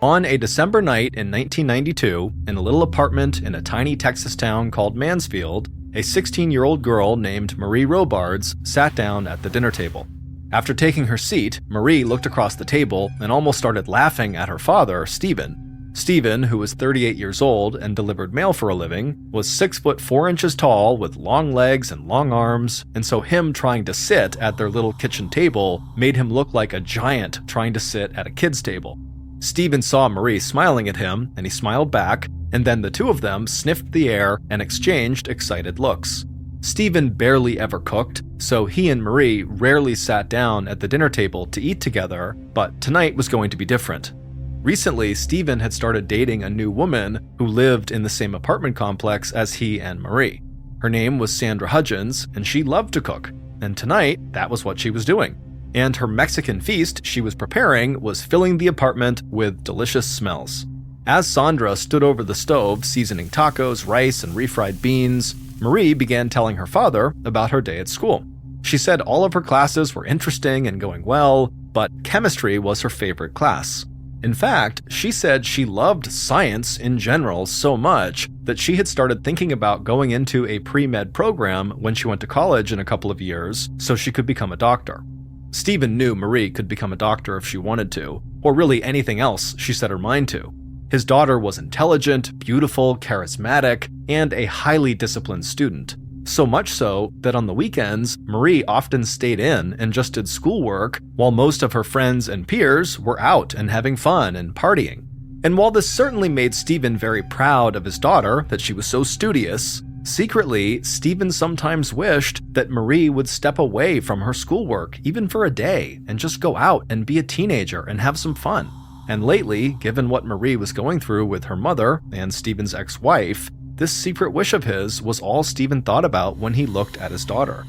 On a December night in 1992, in a little apartment in a tiny Texas town called Mansfield, a 16-year-old girl named Marie Robards sat down at the dinner table. After taking her seat, Marie looked across the table and almost started laughing at her father, Stephen. Stephen, who was 38 years old and delivered mail for a living, was 6 foot 4 inches tall with long legs and long arms, and so him trying to sit at their little kitchen table made him look like a giant trying to sit at a kid's table. Stephen saw Marie smiling at him, and he smiled back, and then the two of them sniffed the air and exchanged excited looks. Stephen barely ever cooked, so he and Marie rarely sat down at the dinner table to eat together, but tonight was going to be different. Recently, Stephen had started dating a new woman who lived in the same apartment complex as he and Marie. Her name was Sandra Hudgens, and she loved to cook, and tonight, that was what she was doing. And her Mexican feast she was preparing was filling the apartment with delicious smells. As Sandra stood over the stove seasoning tacos, rice, and refried beans, Marie began telling her father about her day at school. She said all of her classes were interesting and going well, but chemistry was her favorite class. In fact, she said she loved science in general so much that she had started thinking about going into a pre-med program when she went to college in a couple of years so she could become a doctor. Stephen knew Marie could become a doctor if she wanted to, or really anything else she set her mind to. His daughter was intelligent, beautiful, charismatic, and a highly disciplined student. So much so that on the weekends, Marie often stayed in and just did schoolwork while most of her friends and peers were out and having fun and partying. And while this certainly made Stephen very proud of his daughter that she was so studious, secretly, Stephen sometimes wished that Marie would step away from her schoolwork even for a day and just go out and be a teenager and have some fun. And lately, given what Marie was going through with her mother and Stephen's ex-wife, this secret wish of his was all Stephen thought about when he looked at his daughter.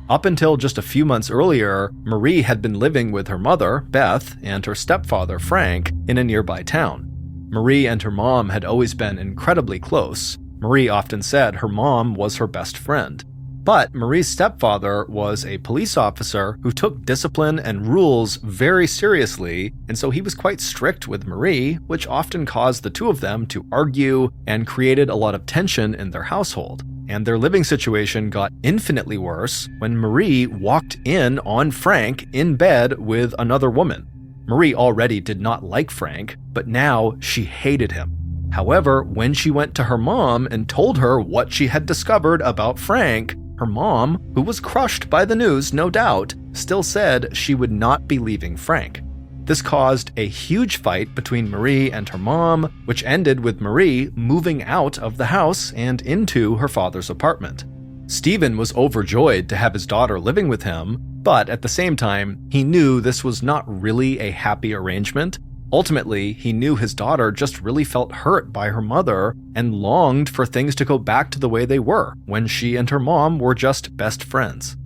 Up until just a few months earlier, Marie had been living with her mother, Beth, and her stepfather, Frank, in a nearby town. Marie and her mom had always been incredibly close. Marie often said her mom was her best friend. But Marie's stepfather was a police officer who took discipline and rules very seriously, and so he was quite strict with Marie, which often caused the two of them to argue and created a lot of tension in their household. And their living situation got infinitely worse when Marie walked in on Frank in bed with another woman. Marie already did not like Frank, but now she hated him. However, when she went to her mom and told her what she had discovered about Frank, her mom, who was crushed by the news, no doubt, still said she would not be leaving Frank. This caused a huge fight between Marie and her mom, which ended with Marie moving out of the house and into her father's apartment. Stephen was overjoyed to have his daughter living with him, but at the same time, he knew this was not really a happy arrangement. Ultimately, he knew his daughter just really felt hurt by her mother and longed for things to go back to the way they were when she and her mom were just best friends.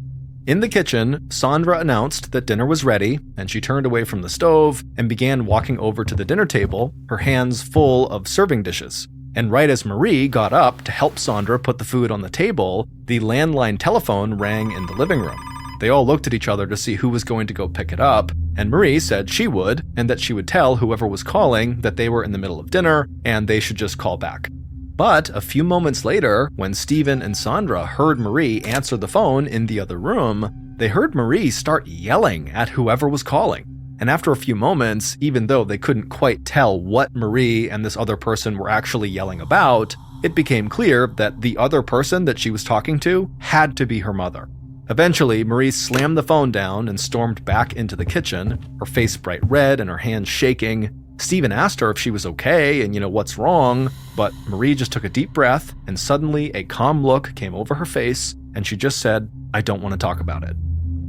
In the kitchen, Sandra announced that dinner was ready, and she turned away from the stove and began walking over to the dinner table, her hands full of serving dishes. And right as Marie got up to help Sandra put the food on the table, the landline telephone rang in the living room. They all looked at each other to see who was going to go pick it up, and Marie said she would, and that she would tell whoever was calling that they were in the middle of dinner and they should just call back. But a few moments later, when Stephen and Sandra heard Marie answer the phone in the other room, they heard Marie start yelling at whoever was calling. And after a few moments, even though they couldn't quite tell what Marie and this other person were actually yelling about, it became clear that the other person that she was talking to had to be her mother. Eventually, Marie slammed the phone down and stormed back into the kitchen, her face bright red and her hands shaking. Stephen asked her if she was okay and, what's wrong, but Marie just took a deep breath and suddenly a calm look came over her face and she just said, "I don't want to talk about it."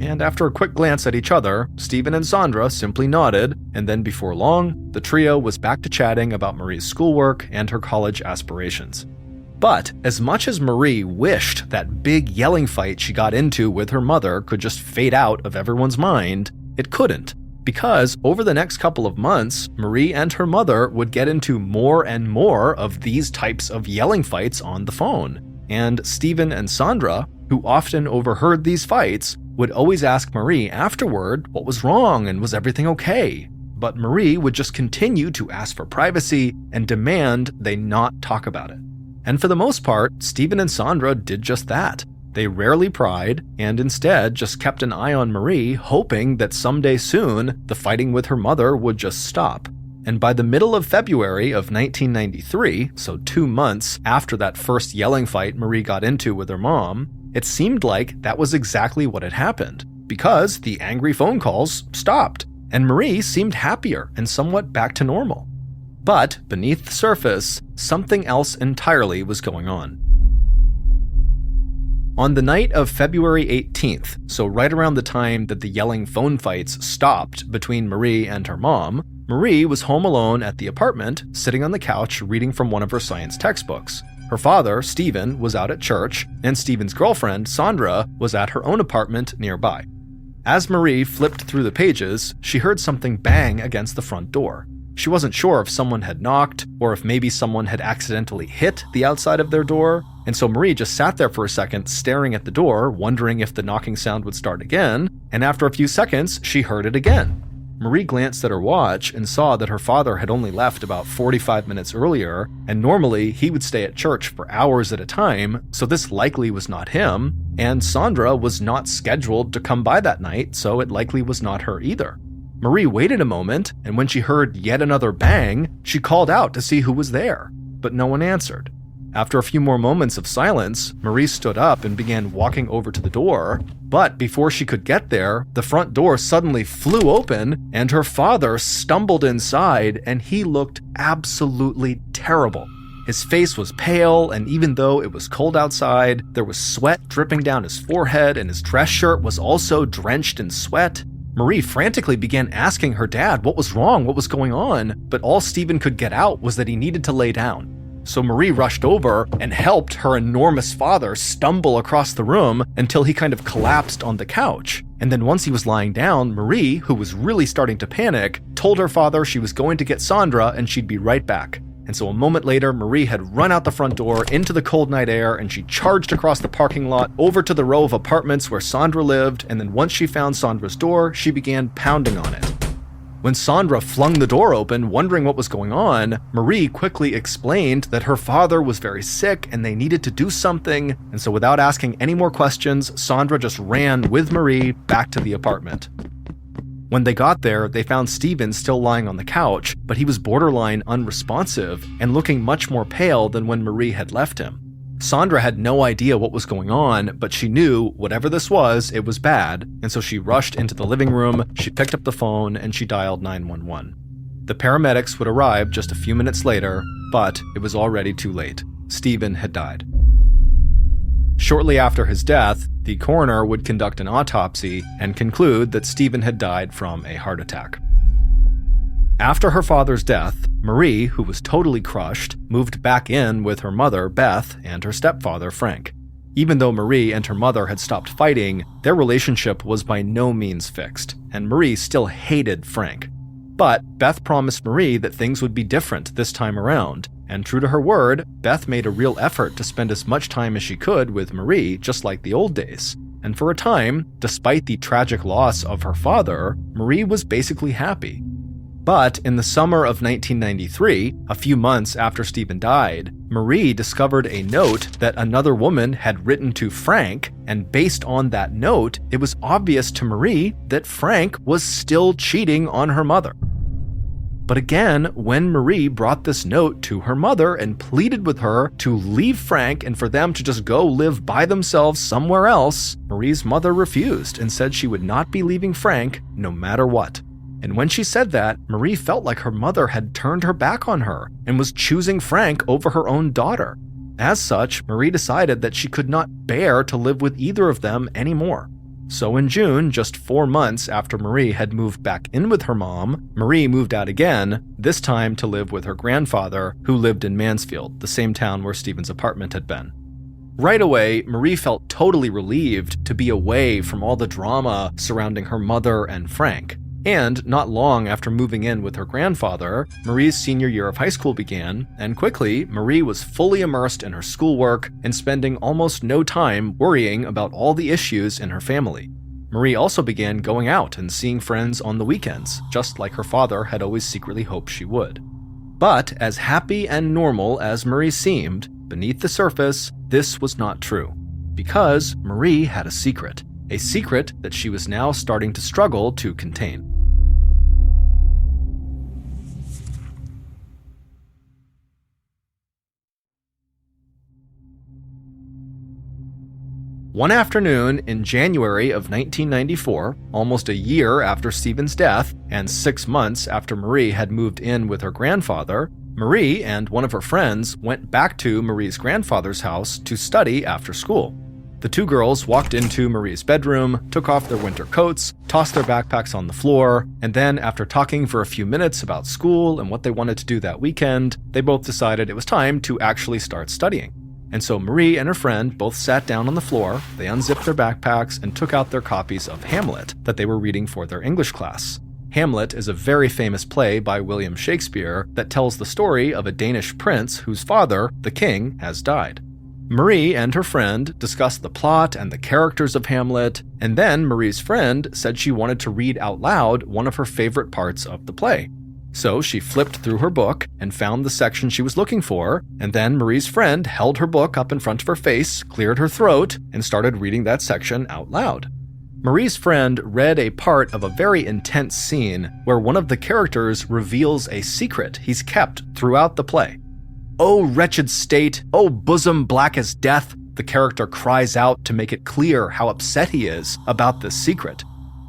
And after a quick glance at each other, Stephen and Sandra simply nodded, and then before long, the trio was back to chatting about Marie's schoolwork and her college aspirations. But as much as Marie wished that big yelling fight she got into with her mother could just fade out of everyone's mind, it couldn't. Because over the next couple of months, Marie and her mother would get into more and more of these types of yelling fights on the phone. And Stephen and Sandra, who often overheard these fights, would always ask Marie afterward what was wrong and was everything okay. but Marie would just continue to ask for privacy and demand they not talk about it. And for the most part, Stephen and Sandra did just that. They rarely pried and instead just kept an eye on Marie, hoping that someday soon the fighting with her mother would just stop. And by the middle of February of 1993, so 2 months after that first yelling fight Marie got into with her mom, it seemed like that was exactly what had happened, because the angry phone calls stopped, and Marie seemed happier and somewhat back to normal. But beneath the surface, something else entirely was going on. On the night of February 18th, so right around the time that the yelling phone fights stopped between Marie and her mom, Marie was home alone at the apartment, sitting on the couch reading from one of her science textbooks. Her father, Stephen, was out at church, and Stephen's girlfriend, Sandra, was at her own apartment nearby. As Marie flipped through the pages, she heard something bang against the front door. She wasn't sure if someone had knocked, or if maybe someone had accidentally hit the outside of their door, and so Marie just sat there for a second staring at the door, wondering if the knocking sound would start again, and after a few seconds, she heard it again. Marie glanced at her watch and saw that her father had only left about 45 minutes earlier, and normally he would stay at church for hours at a time, so this likely was not him, and Sandra was not scheduled to come by that night, so it likely was not her either. Marie waited a moment, and when she heard yet another bang, she called out to see who was there, but no one answered. After a few more moments of silence, Marie stood up and began walking over to the door, but before she could get there, the front door suddenly flew open and her father stumbled inside, and he looked absolutely terrible. His face was pale, and even though it was cold outside, there was sweat dripping down his forehead and his dress shirt was also drenched in sweat. Marie frantically began asking her dad what was wrong, what was going on, but all Stephen could get out was that he needed to lay down. So Marie rushed over and helped her enormous father stumble across the room until he kind of collapsed on the couch. And then once he was lying down, Marie, who was really starting to panic, told her father she was going to get Sandra and she'd be right back. And so a moment later, Marie had run out the front door into the cold night air, and she charged across the parking lot over to the row of apartments where Sandra lived, and then once she found Sandra's door, she began pounding on it. When Sandra flung the door open, wondering what was going on, Marie quickly explained that her father was very sick and they needed to do something, and so without asking any more questions, Sandra just ran with Marie back to the apartment. When they got there, they found Stephen still lying on the couch, but he was borderline unresponsive and looking much more pale than when Marie had left him. Sandra had no idea what was going on, but she knew whatever this was, it was bad, and so she rushed into the living room, she picked up the phone, and she dialed 911. The paramedics would arrive just a few minutes later, but it was already too late. Stephen had died. Shortly after his death, the coroner would conduct an autopsy and conclude that Stephen had died from a heart attack. After her father's death, Marie, who was totally crushed, moved back in with her mother, Beth, and her stepfather, Frank. Even though Marie and her mother had stopped fighting, their relationship was by no means fixed, and Marie still hated Frank. But Beth promised Marie that things would be different this time around, and true to her word, Beth made a real effort to spend as much time as she could with Marie, just like the old days. And for a time, despite the tragic loss of her father, Marie was basically happy. But in the summer of 1993, a few months after Stephen died, Marie discovered a note that another woman had written to Frank, and based on that note, it was obvious to Marie that Frank was still cheating on her mother. But again, when Marie brought this note to her mother and pleaded with her to leave Frank and for them to just go live by themselves somewhere else, Marie's mother refused and said she would not be leaving Frank no matter what. And when she said that, Marie felt like her mother had turned her back on her and was choosing Frank over her own daughter. As such, Marie decided that she could not bear to live with either of them anymore. So in June, just 4 months after Marie had moved back in with her mom, Marie moved out again, this time to live with her grandfather, who lived in Mansfield, the same town where Stephen's apartment had been. Right away, Marie felt totally relieved to be away from all the drama surrounding her mother and Frank. And not long after moving in with her grandfather, Marie's senior year of high school began, and quickly, Marie was fully immersed in her schoolwork and spending almost no time worrying about all the issues in her family. Marie also began going out and seeing friends on the weekends, just like her father had always secretly hoped she would. But as happy and normal as Marie seemed, beneath the surface, this was not true. Because Marie had a secret that she was now starting to struggle to contain. One afternoon in January of 1994, almost a year after Stephen's death and 6 months after Marie had moved in with her grandfather, Marie and one of her friends went back to Marie's grandfather's house to study after school. The two girls walked into Marie's bedroom, took off their winter coats, tossed their backpacks on the floor, and then after talking for a few minutes about school and what they wanted to do that weekend, they both decided it was time to actually start studying. And so Marie and her friend both sat down on the floor, they unzipped their backpacks and took out their copies of Hamlet that they were reading for their English class. Hamlet is a very famous play by William Shakespeare that tells the story of a Danish prince whose father, the king, has died. Marie and her friend discussed the plot and the characters of Hamlet, and then Marie's friend said she wanted to read out loud one of her favorite parts of the play. So she flipped through her book and found the section she was looking for, and then Marie's friend held her book up in front of her face, cleared her throat, and started reading that section out loud. Marie's friend read a part of a very intense scene where one of the characters reveals a secret he's kept throughout the play. "Oh, wretched state! Oh, bosom black as death!" the character cries out to make it clear how upset he is about this secret.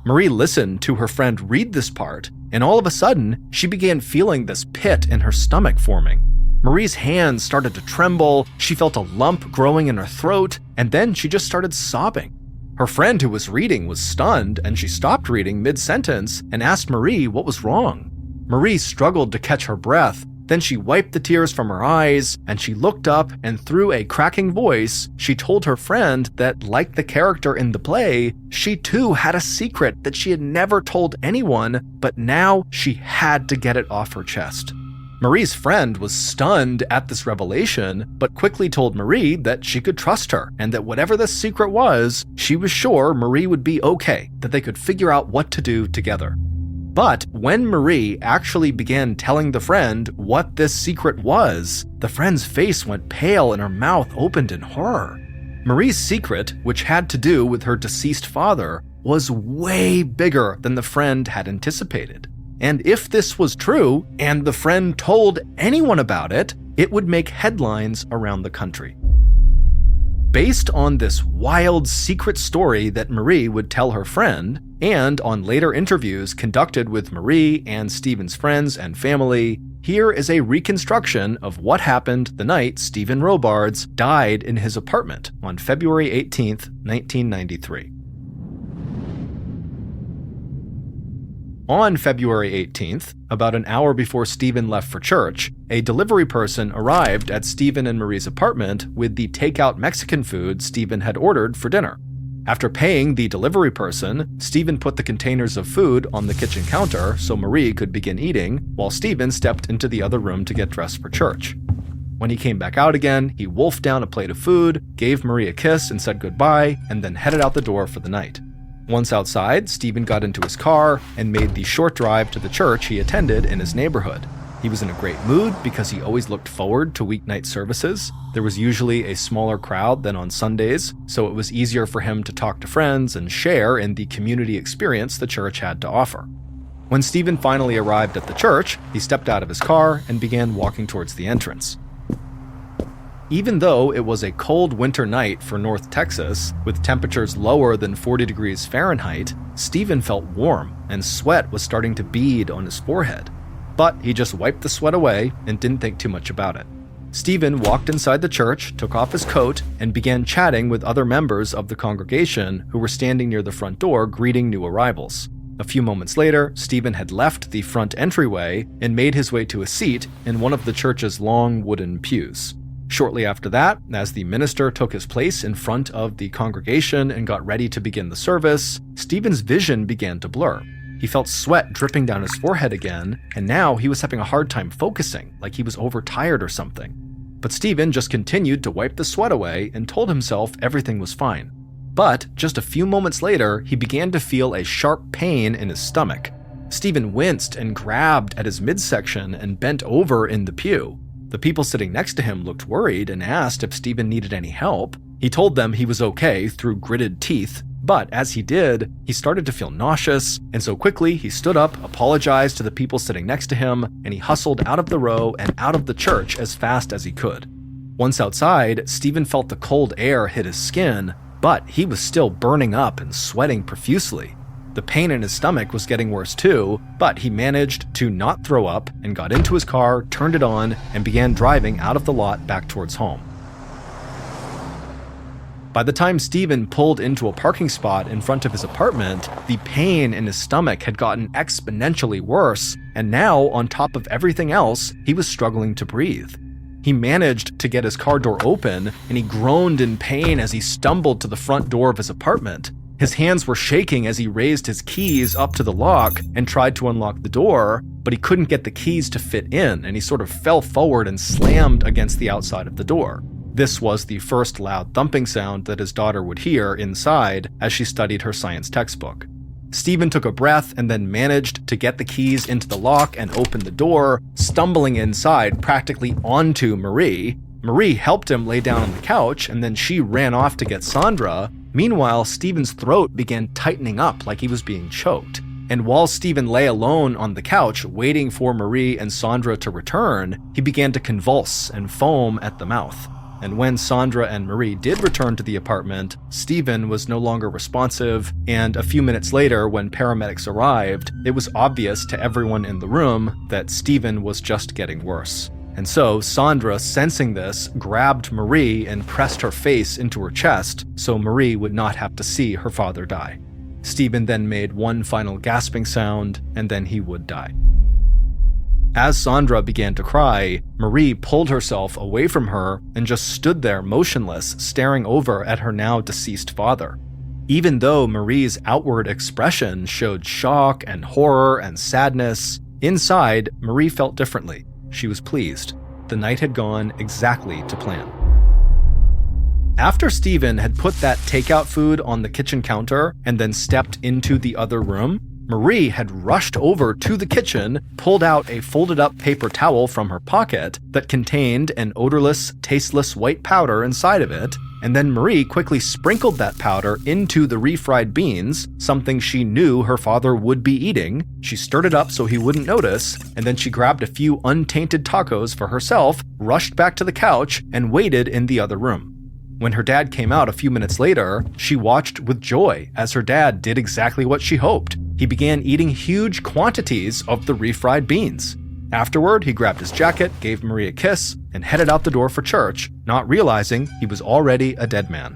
Marie listened to her friend read this part, and all of a sudden, she began feeling this pit in her stomach forming. Marie's hands started to tremble, she felt a lump growing in her throat, and then she just started sobbing. Her friend who was reading was stunned, and she stopped reading mid-sentence and asked Marie what was wrong. Marie struggled to catch her breath. Then she wiped the tears from her eyes, and she looked up, and through a cracking voice, she told her friend that, like the character in the play, she too had a secret that she had never told anyone, but now she had to get it off her chest. Marie's friend was stunned at this revelation, but quickly told Marie that she could trust her, and that whatever this secret was, she was sure Marie would be okay, that they could figure out what to do together. But when Marie actually began telling the friend what this secret was, the friend's face went pale and her mouth opened in horror. Marie's secret, which had to do with her deceased father, was way bigger than the friend had anticipated. And if this was true, and the friend told anyone about it, it would make headlines around the country. Based on this wild secret story that Marie would tell her friend, and on later interviews conducted with Marie and Stephen's friends and family, here is a reconstruction of what happened the night Stephen Robards died in his apartment on February 18th, 1993. On February 18th, about an hour before Stephen left for church, a delivery person arrived at Stephen and Marie's apartment with the takeout Mexican food Stephen had ordered for dinner. After paying the delivery person, Stephen put the containers of food on the kitchen counter so Marie could begin eating, while Stephen stepped into the other room to get dressed for church. When he came back out again, he wolfed down a plate of food, gave Marie a kiss and said goodbye, and then headed out the door for the night. Once outside, Stephen got into his car and made the short drive to the church he attended in his neighborhood. He was in a great mood because he always looked forward to weeknight services. There was usually a smaller crowd than on Sundays, so it was easier for him to talk to friends and share in the community experience the church had to offer. When Stephen finally arrived at the church, he stepped out of his car and began walking towards the entrance. Even though it was a cold winter night for North Texas, with temperatures lower than 40 degrees Fahrenheit, Stephen felt warm and sweat was starting to bead on his forehead. But he just wiped the sweat away and didn't think too much about it. Stephen walked inside the church, took off his coat, and began chatting with other members of the congregation who were standing near the front door greeting new arrivals. A few moments later, Stephen had left the front entryway and made his way to a seat in one of the church's long wooden pews. Shortly after that, as the minister took his place in front of the congregation and got ready to begin the service, Stephen's vision began to blur. He felt sweat dripping down his forehead again, and now he was having a hard time focusing, like he was overtired or something. But Stephen just continued to wipe the sweat away and told himself everything was fine. But just a few moments later, he began to feel a sharp pain in his stomach. Stephen winced and grabbed at his midsection and bent over in the pew. The people sitting next to him looked worried and asked if Stephen needed any help. He told them he was okay through gritted teeth, but as he did, he started to feel nauseous, and so quickly he stood up, apologized to the people sitting next to him, and he hustled out of the row and out of the church as fast as he could. Once outside, Stephen felt the cold air hit his skin, but he was still burning up and sweating profusely. The pain in his stomach was getting worse too, but he managed to not throw up and got into his car, turned it on, and began driving out of the lot back towards home. By the time Stephen pulled into a parking spot in front of his apartment, the pain in his stomach had gotten exponentially worse, and now, on top of everything else, he was struggling to breathe. He managed to get his car door open, and he groaned in pain as he stumbled to the front door of his apartment. His hands were shaking as he raised his keys up to the lock and tried to unlock the door, but he couldn't get the keys to fit in, and he sort of fell forward and slammed against the outside of the door. This was the first loud thumping sound that his daughter would hear inside as she studied her science textbook. Stephen took a breath and then managed to get the keys into the lock and open the door, stumbling inside practically onto Marie. Marie helped him lay down on the couch, and then she ran off to get Sandra. Meanwhile, Stephen's throat began tightening up like he was being choked. And while Stephen lay alone on the couch waiting for Marie and Sandra to return, he began to convulse and foam at the mouth. And when Sandra and Marie did return to the apartment, Stephen was no longer responsive, and a few minutes later, when paramedics arrived, it was obvious to everyone in the room that Stephen was just getting worse. And so Sandra, sensing this, grabbed Marie and pressed her face into her chest so Marie would not have to see her father die. Stephen then made one final gasping sound, and then he would die. As Sandra began to cry, Marie pulled herself away from her and just stood there motionless, staring over at her now deceased father. Even though Marie's outward expression showed shock and horror and sadness, inside, Marie felt differently. She was pleased. The night had gone exactly to plan. After Stephen had put that takeout food on the kitchen counter and then stepped into the other room, Marie had rushed over to the kitchen, pulled out a folded-up paper towel from her pocket that contained an odorless, tasteless white powder inside of it, and then Marie quickly sprinkled that powder into the refried beans, something she knew her father would be eating. She stirred it up so he wouldn't notice, and then she grabbed a few untainted tacos for herself, rushed back to the couch, and waited in the other room. When her dad came out a few minutes later, she watched with joy as her dad did exactly what she hoped. He began eating huge quantities of the refried beans. Afterward, he grabbed his jacket, gave Marie a kiss, and headed out the door for church, not realizing he was already a dead man.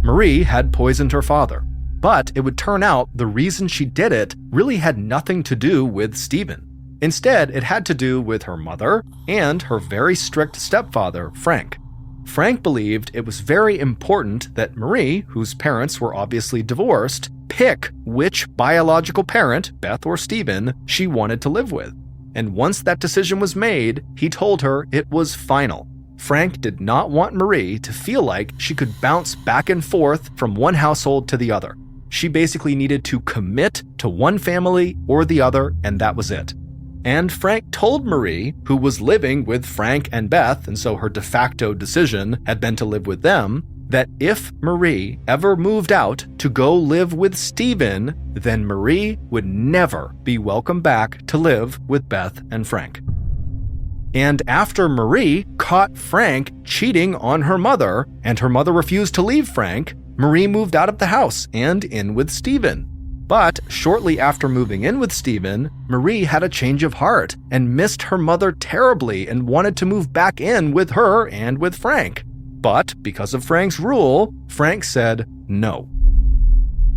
Marie had poisoned her father, but it would turn out the reason she did it really had nothing to do with Stephen. Instead, it had to do with her mother and her very strict stepfather, Frank. Frank believed it was very important that Marie, whose parents were obviously divorced, pick which biological parent, Beth or Stephen, she wanted to live with. And once that decision was made, he told her it was final. Frank did not want Marie to feel like she could bounce back and forth from one household to the other. She basically needed to commit to one family or the other, and that was it. And Frank told Marie, who was living with Frank and Beth, and so her de facto decision had been to live with them, that if Marie ever moved out to go live with Stephen, then Marie would never be welcome back to live with Beth and Frank. And after Marie caught Frank cheating on her mother, and her mother refused to leave Frank, Marie moved out of the house and in with Stephen. But shortly after moving in with Stephen, Marie had a change of heart and missed her mother terribly and wanted to move back in with her and with Frank. But because of Frank's rule, Frank said no.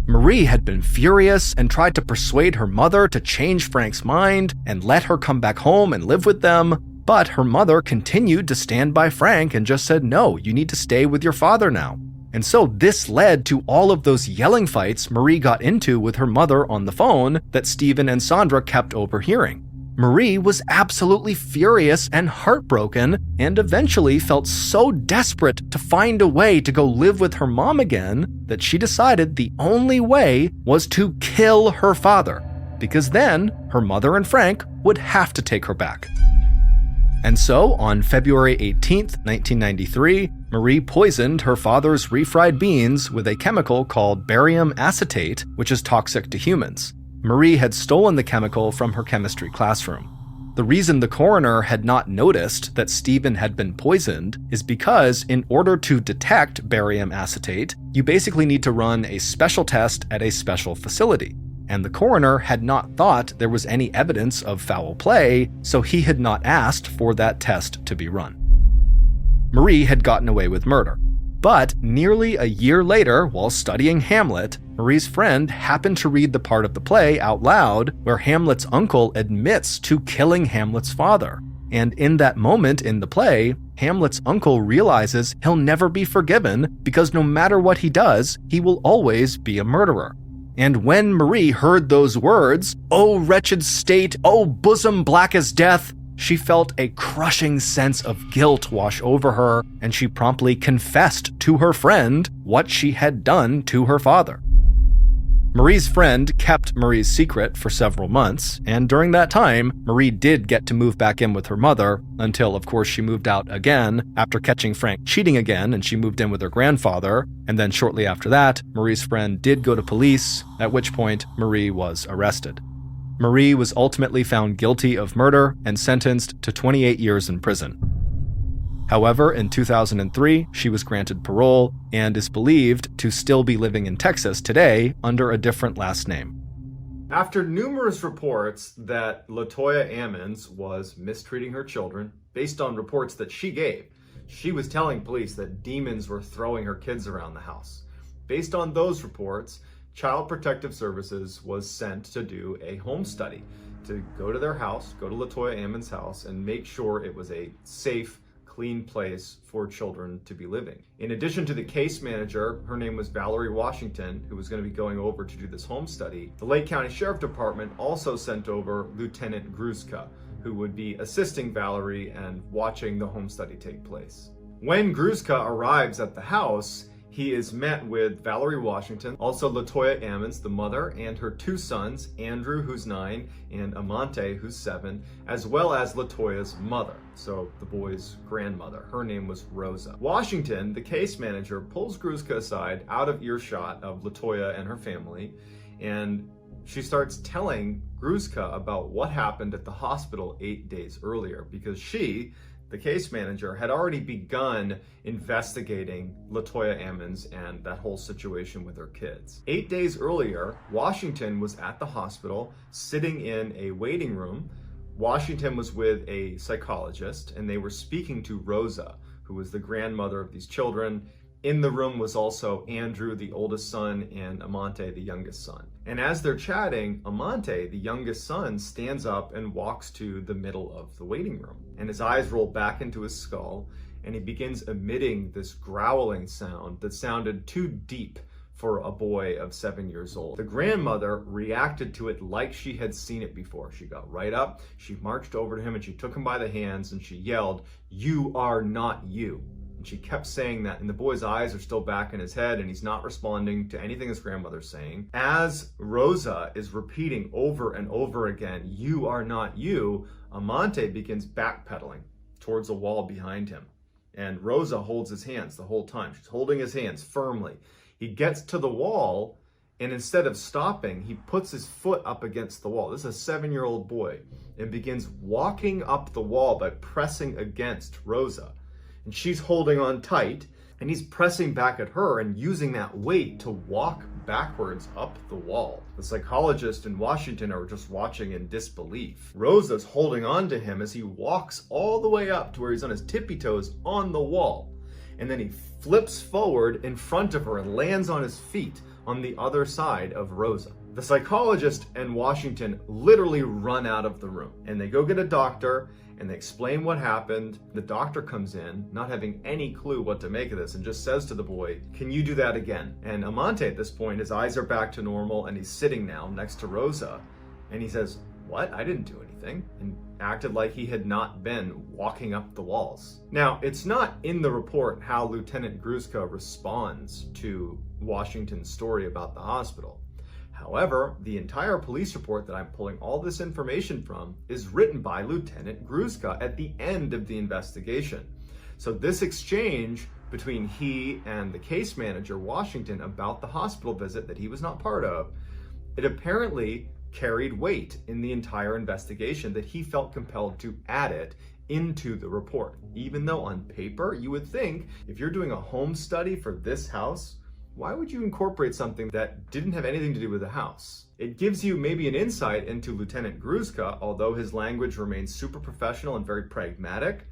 Marie had been furious and tried to persuade her mother to change Frank's mind and let her come back home and live with them, but her mother continued to stand by Frank and just said, no, you need to stay with your father now. And so this led to all of those yelling fights Marie got into with her mother on the phone that Stephen and Sandra kept overhearing. Marie was absolutely furious and heartbroken, and eventually felt so desperate to find a way to go live with her mom again that she decided the only way was to kill her father, because then her mother and Frank would have to take her back. And so, on February 18th, 1993, Marie poisoned her father's refried beans with a chemical called barium acetate, which is toxic to humans. Marie had stolen the chemical from her chemistry classroom. The reason the coroner had not noticed that Stephen had been poisoned is because in order to detect barium acetate, you basically need to run a special test at a special facility. And the coroner had not thought there was any evidence of foul play, so he had not asked for that test to be run. Marie had gotten away with murder. But nearly a year later, while studying Hamlet, Marie's friend happened to read the part of the play out loud where Hamlet's uncle admits to killing Hamlet's father. And in that moment in the play, Hamlet's uncle realizes he'll never be forgiven because no matter what he does, he will always be a murderer. And when Marie heard those words, "Oh wretched state, oh bosom black as death," she felt a crushing sense of guilt wash over her, and she promptly confessed to her friend what she had done to her father. Marie's friend kept Marie's secret for several months, and during that time, Marie did get to move back in with her mother, until of course she moved out again after catching Frank cheating again, and she moved in with her grandfather, and then shortly after that, Marie's friend did go to police, at which point Marie was arrested. Marie was ultimately found guilty of murder and sentenced to 28 years in prison. However, in 2003, she was granted parole and is believed to still be living in Texas today under a different last name. After numerous reports that LaToya Ammons was mistreating her children, based on reports that she gave, she was telling police that demons were throwing her kids around the house. Based on those reports, Child Protective Services was sent to do a home study, to go to their house, go to LaToya Ammons' house, and make sure it was a safe, clean place for children to be living. In addition to the case manager, her name was Valerie Washington, who was going to be going over to do this home study, the Lake County Sheriff Department also sent over Lieutenant Gruszka, who would be assisting Valerie and watching the home study take place. When Gruszka arrives at the house, he is met with Valerie Washington, also LaToya Ammons, the mother, and her two sons, Andrew, who's 9, and Amante, who's 7, as well as LaToya's mother, so the boy's grandmother. Her name was Rosa. Washington, the case manager, pulls Gruszka aside out of earshot of LaToya and her family, and she starts telling Gruszka about what happened at the hospital 8 days earlier, because she, the case manager, had already begun investigating LaToya Ammons and that whole situation with her kids. 8 days earlier, Washington was at the hospital sitting in a waiting room. Washington was with a psychologist, and they were speaking to Rosa, who was the grandmother of these children. In the room was also Andrew, the oldest son, and Amante, the youngest son. And as they're chatting, Amante, the youngest son, stands up and walks to the middle of the waiting room. And his eyes roll back into his skull, and he begins emitting this growling sound that sounded too deep for a boy of 7 years old. The grandmother reacted to it like she had seen it before. She got right up, she marched over to him, and she took him by the hands, and she yelled, "You are not you." And she kept saying that, and the boy's eyes are still back in his head, and he's not responding to anything his grandmother's saying. As Rosa is repeating over and over again, "You are not you," Amante begins backpedaling towards a wall behind him. And Rosa holds his hands the whole time. She's holding his hands firmly. He gets to the wall, and instead of stopping, he puts his foot up against the wall. This is a 7-year-old boy, and begins walking up the wall by pressing against Rosa. And she's holding on tight, and he's pressing back at her and using that weight to walk backwards up the wall. The psychologist in Washington are just watching in disbelief. Rosa's holding on to him as he walks all the way up to where he's on his tippy toes on the wall. And then he flips forward in front of her and lands on his feet on the other side of Rosa. The psychologist and Washington literally run out of the room, and they go get a doctor, and they explain what happened. The doctor comes in, not having any clue what to make of this, and just says to the boy, "Can you do that again?" And Amante at this point, his eyes are back to normal, and he's sitting now next to Rosa, and he says, "What? I didn't do anything," and acted like he had not been walking up the walls. Now, it's not in the report how Lieutenant Gruszka responds to Washington's story about the hospital. However, the entire police report that I'm pulling all this information from is written by Lieutenant Gruszka at the end of the investigation. So this exchange between he and the case manager, Washington, about the hospital visit that he was not part of, it apparently carried weight in the entire investigation, that he felt compelled to add it into the report. Even though on paper, you would think if you're doing a home study for this house, why would you incorporate something that didn't have anything to do with the house? It gives you maybe an insight into Lieutenant Gruszka, although his language remains super professional and very pragmatic,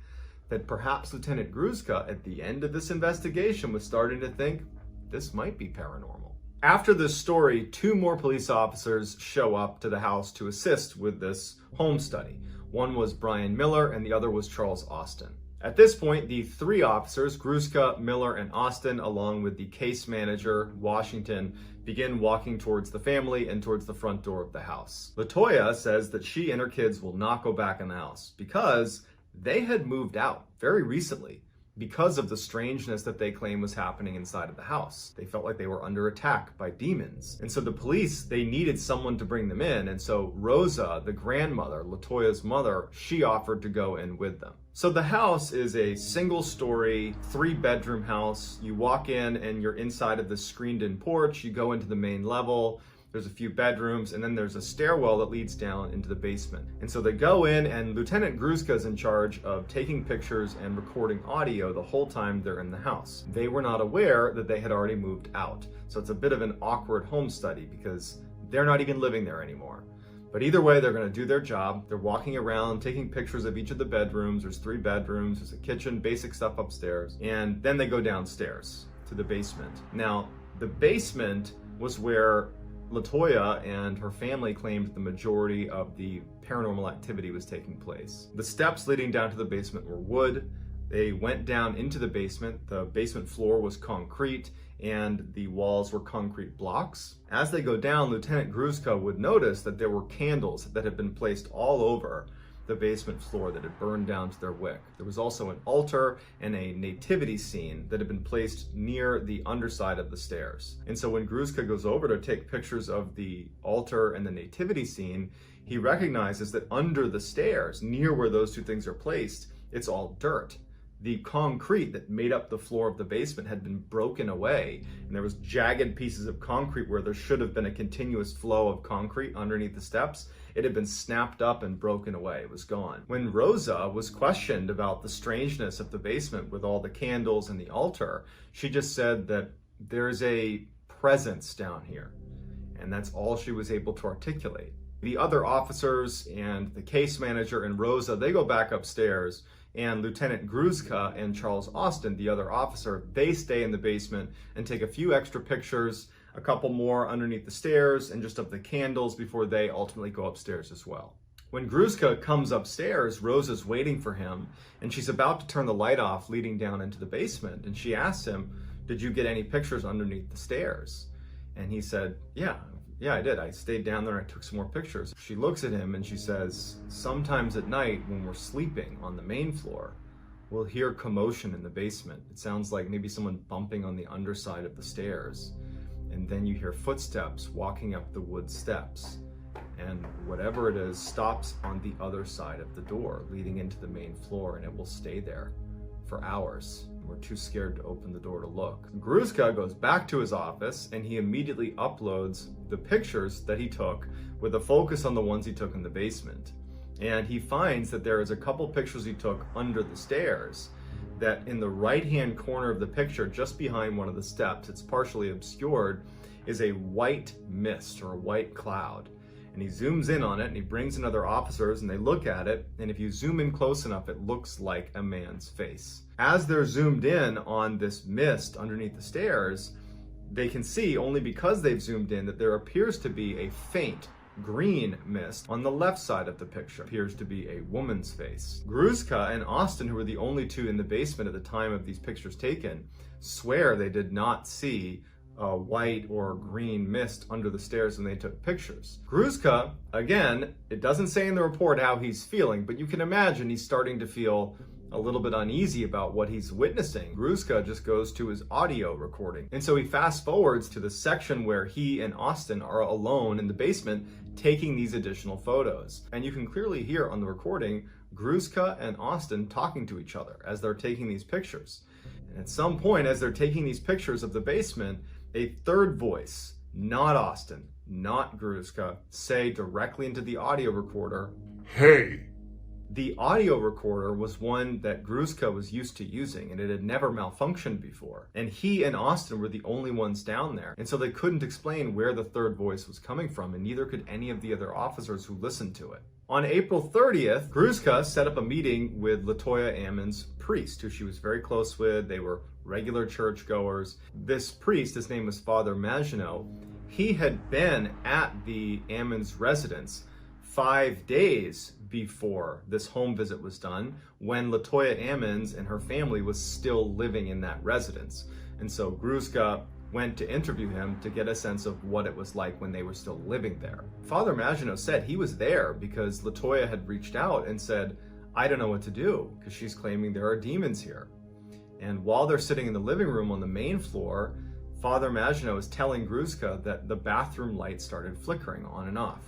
that perhaps Lieutenant Gruszka at the end of this investigation was starting to think this might be paranormal. After this story, 2 more police officers show up to the house to assist with this home study. One was Brian Miller and the other was Charles Austin. At this point, the 3 officers, Gruszka, Miller, and Austin, along with the case manager, Washington, begin walking towards the family and towards the front door of the house. LaToya says that she and her kids will not go back in the house because they had moved out very recently because of the strangeness that they claim was happening inside of the house. They felt like they were under attack by demons. And so the police, they needed someone to bring them in. And so Rosa, the grandmother, LaToya's mother, she offered to go in with them. So the house is a single-story, 3-bedroom house. You walk in and you're inside of the screened-in porch. You go into the main level. There's a few bedrooms, and then there's a stairwell that leads down into the basement. And so they go in, and Lieutenant Gruszka is in charge of taking pictures and recording audio the whole time they're in the house. They were not aware that they had already moved out. So it's a bit of an awkward home study because they're not even living there anymore. But either way, they're going to do their job. They're walking around, taking pictures of each of the bedrooms. There's 3 bedrooms, there's a kitchen, basic stuff upstairs. And then they go downstairs to the basement. Now, the basement was where LaToya and her family claimed the majority of the paranormal activity was taking place. The steps leading down to the basement were wood. They went down into the basement. The basement floor was concrete and the walls were concrete blocks. As they go down, Lieutenant Gruszka would notice that there were candles that had been placed all over the basement floor that had burned down to their wick. There was also an altar and a nativity scene that had been placed near the underside of the stairs. And so when Gruszka goes over to take pictures of the altar and the nativity scene, he recognizes that under the stairs, near where those 2 things are placed, it's all dirt. The concrete that made up the floor of the basement had been broken away, and there was jagged pieces of concrete where there should have been a continuous flow of concrete underneath the steps. It had been snapped up and broken away. It was gone. When Rosa was questioned about the strangeness of the basement with all the candles and the altar, she just said that there's a presence down here, and that's all she was able to articulate. The other officers and the case manager and Rosa, they go back upstairs, and Lieutenant Gruszka and Charles Austin, the other officer, they stay in the basement and take a few extra pictures, a couple more underneath the stairs, and just of the candles before they ultimately go upstairs as well. When Gruszka comes upstairs, Rosa's waiting for him, and she's about to turn the light off leading down into the basement, and she asks him, "Did you get any pictures underneath the stairs?" And he said, yeah, I did. I stayed down there and I took some more pictures. She looks at him and she says, "Sometimes at night when we're sleeping on the main floor, we'll hear commotion in the basement. It sounds like maybe someone bumping on the underside of the stairs. And then you hear footsteps walking up the wood steps. And whatever it is stops on the other side of the door leading into the main floor, and it will stay there for hours. We're too scared to open the door to look." Gruszka goes back to his office and he immediately uploads the pictures that he took with a focus on the ones he took in the basement. And he finds that there is a couple pictures he took under the stairs, that in the right-hand corner of the picture, just behind one of the steps, it's partially obscured, is a white mist or a white cloud. And he zooms in on it and he brings in other officers and they look at it, and if you zoom in close enough, it looks like a man's face. As they're zoomed in on this mist underneath the stairs, they can see, only because they've zoomed in, that there appears to be a faint green mist on the left side of the picture. It appears to be a woman's face. Gruszka and Austin, who were the only 2 in the basement at the time of these pictures taken, swear they did not see white or green mist under the stairs when they took pictures. Gruszka, again, it doesn't say in the report how he's feeling, but you can imagine he's starting to feel a little bit uneasy about what he's witnessing. Gruszka just goes to his audio recording. And so he fast forwards to the section where he and Austin are alone in the basement taking these additional photos. And you can clearly hear on the recording Gruszka and Austin talking to each other as they're taking these pictures. And at some point, as they're taking these pictures of the basement, a third voice, not Austin, not Gruszka, say directly into the audio recorder, "Hey." The audio recorder was one that Gruszka was used to using, and it had never malfunctioned before. And he and Austin were the only ones down there. And so they couldn't explain where the third voice was coming from, and neither could any of the other officers who listened to it. On April 30th, Gruszka set up a meeting with LaToya Ammon's priest, who she was very close with. They were regular churchgoers. This priest, his name was Father Maginot, he had been at the Ammon's residence 5 days before this home visit was done, when LaToya Ammon's and her family was still living in that residence. And so Gruszka went to interview him to get a sense of what it was like when they were still living there. Father Maginot said he was there because LaToya had reached out and said, "I don't know what to do," because she's claiming there are demons here. And while they're sitting in the living room on the main floor, Father Maginot is telling Gruszka that the bathroom light started flickering on and off.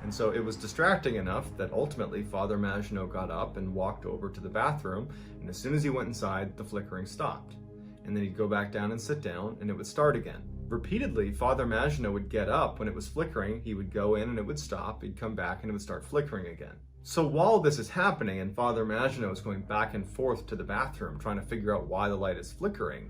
And so it was distracting enough that ultimately Father Maginot got up and walked over to the bathroom, and as soon as he went inside, the flickering stopped. And then he'd go back down and sit down, and it would start again. Repeatedly, Father Maginot would get up when it was flickering, he would go in and it would stop, he'd come back and it would start flickering again. So while this is happening and Father Maginot is going back and forth to the bathroom trying to figure out why the light is flickering,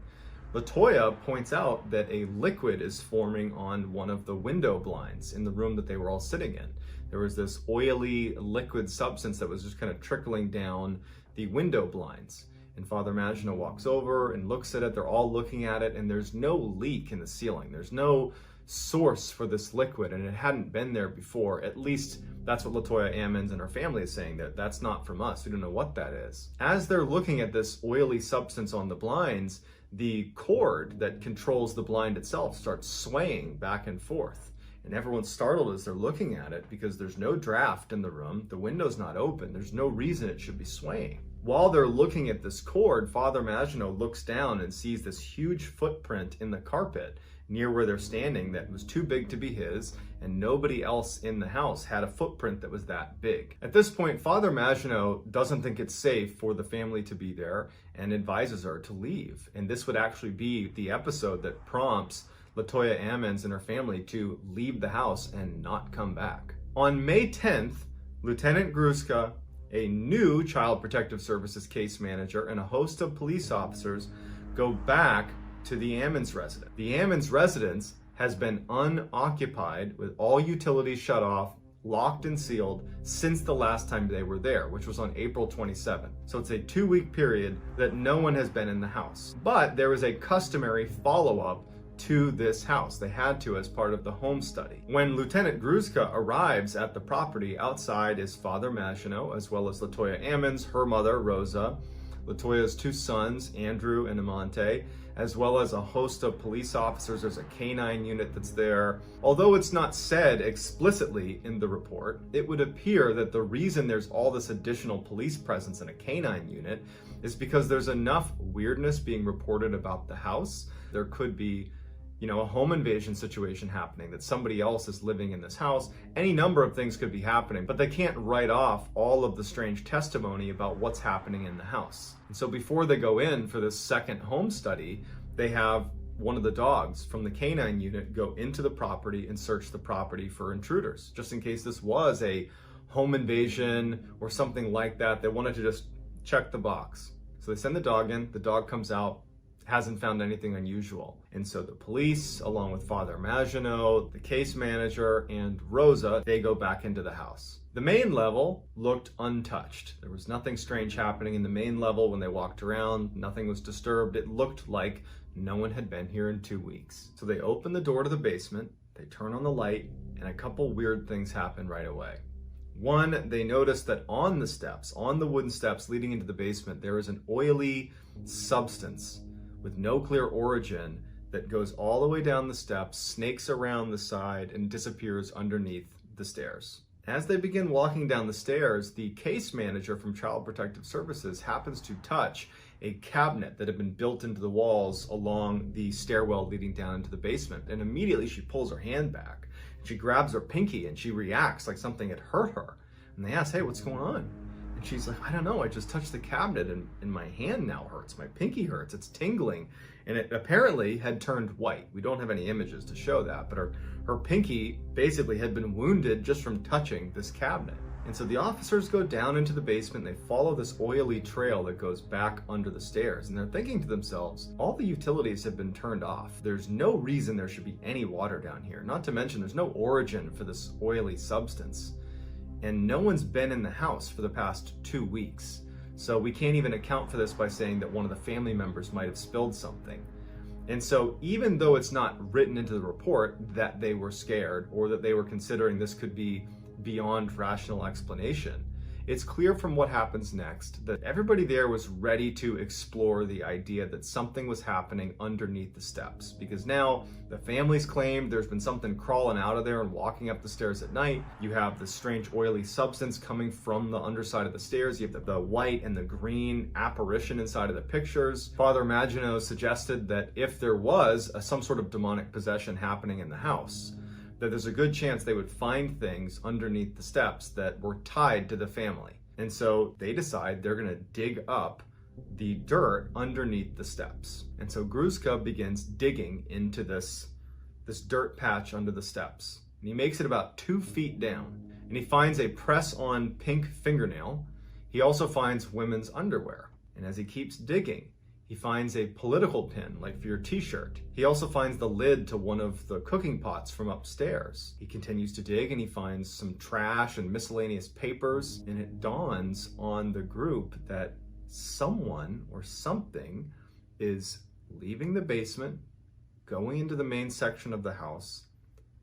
LaToya points out that a liquid is forming on one of the window blinds in the room that they were all sitting in. There was this oily liquid substance that was just kind of trickling down the window blinds. And Father Maginot walks over and looks at it. They're all looking at it, and there's no leak in the ceiling. There's no source for this liquid, and it hadn't been there before. At least that's what LaToya Ammon's and her family is saying, that that's not from us. We don't know what that is. As they're looking at this oily substance on the blinds, the cord that controls the blind itself starts swaying back and forth. And everyone's startled as they're looking at it because there's no draft in the room. The window's not open. There's no reason it should be swaying. While they're looking at this cord, Father Maginot looks down and sees this huge footprint in the carpet near where they're standing that was too big to be his, and nobody else in the house had a footprint that was that big. At this point, Father Maginot doesn't think it's safe for the family to be there and advises her to leave. And this would actually be the episode that prompts LaToya Ammon's and her family to leave the house and not come back. On May 10th, Lieutenant Gruszka, a new Child Protective Services case manager, and a host of police officers go back to the Ammon's residence. The Ammon's residence has been unoccupied with all utilities shut off, locked and sealed since the last time they were there, which was on April 27th. So it's a 2-week period that no one has been in the house. But there was a customary follow-up to this house. They had to as part of the home study. When Lieutenant Gruszka arrives at the property, outside is Father Maginot, as well as LaToya Ammon's, her mother, Rosa, LaToya's 2 sons, Andrew and Amante, as well as a host of police officers. There's a canine unit that's there. Although it's not said explicitly in the report, it would appear that the reason there's all this additional police presence in a canine unit is because there's enough weirdness being reported about the house. There could be a home invasion situation happening, that somebody else is living in this house. Any number of things could be happening, but they can't write off all of the strange testimony about what's happening in the house. And so before they go in for this second home study, they have one of the dogs from the canine unit go into the property and search the property for intruders, just in case this was a home invasion or something like that. They wanted to just check the box. So they send the dog in, the dog comes out, hasn't found anything unusual. And so the police, along with Father Maginot, the case manager, and Rosa, they go back into the house. The main level looked untouched. There was nothing strange happening in the main level when they walked around. Nothing was disturbed. It looked like no one had been here in 2 weeks. So they open the door to the basement, they turn on the light, and a couple weird things happen right away. One, they notice that on the steps, on the wooden steps leading into the basement, there is an oily substance with no clear origin that goes all the way down the steps, snakes around the side, and disappears underneath the stairs. As they begin walking down the stairs, the case manager from Child Protective Services happens to touch a cabinet that had been built into the walls along the stairwell leading down into the basement. And immediately she pulls her hand back. She grabs her pinky and she reacts like something had hurt her. And they ask, hey, what's going on? And she's like, I don't know, I just touched the cabinet and my hand now hurts. My pinky hurts, it's tingling. And it apparently had turned white. We don't have any images to show that, but her pinky basically had been wounded just from touching this cabinet. And so the officers go down into the basement, they follow this oily trail that goes back under the stairs, and they're thinking to themselves, all the utilities have been turned off. There's no reason there should be any water down here. Not to mention there's no origin for this oily substance. And no one's been in the house for the past 2 weeks. So we can't even account for this by saying that one of the family members might have spilled something. And so even though it's not written into the report that they were scared or that they were considering this could be beyond rational explanation, it's clear from what happens next that everybody there was ready to explore the idea that something was happening underneath the steps, because now the family's claimed there's been something crawling out of there and walking up the stairs at night. You have the strange oily substance coming from the underside of the stairs. You have the white and the green apparition inside of the pictures. Father Maginot suggested that if there was some sort of demonic possession happening in the house, that there's a good chance they would find things underneath the steps that were tied to the family. And so they decide they're gonna dig up the dirt underneath the steps. And so Gruszka begins digging into this dirt patch under the steps. And he makes it about 2 feet down. And he finds a press-on pink fingernail. He also finds women's underwear. And as he keeps digging, he finds a political pin, like for your t-shirt. He also finds the lid to one of the cooking pots from upstairs. He continues to dig and he finds some trash and miscellaneous papers, and it dawns on the group that someone or something is leaving the basement, going into the main section of the house,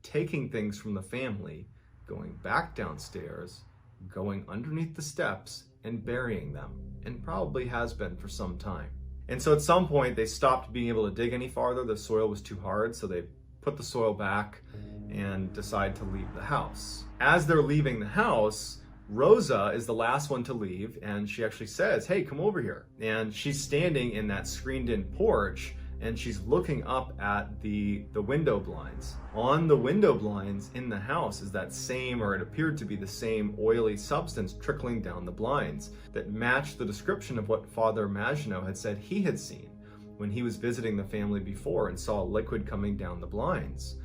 taking things from the family, going back downstairs, going underneath the steps, and burying them, and probably has been for some time. And so at some point they stopped being able to dig any farther. The soil was too hard, so they put the soil back and decide to leave the house. As they're leaving the house, Rosa is the last one to leave, and she actually says, hey, come over here. And she's standing in that screened-in porch, and she's looking up at the window blinds. On the window blinds in the house is that same, or it appeared to be the same, oily substance trickling down the blinds that matched the description of what Father Maginot had said he had seen when he was visiting the family before and saw liquid coming down the blinds.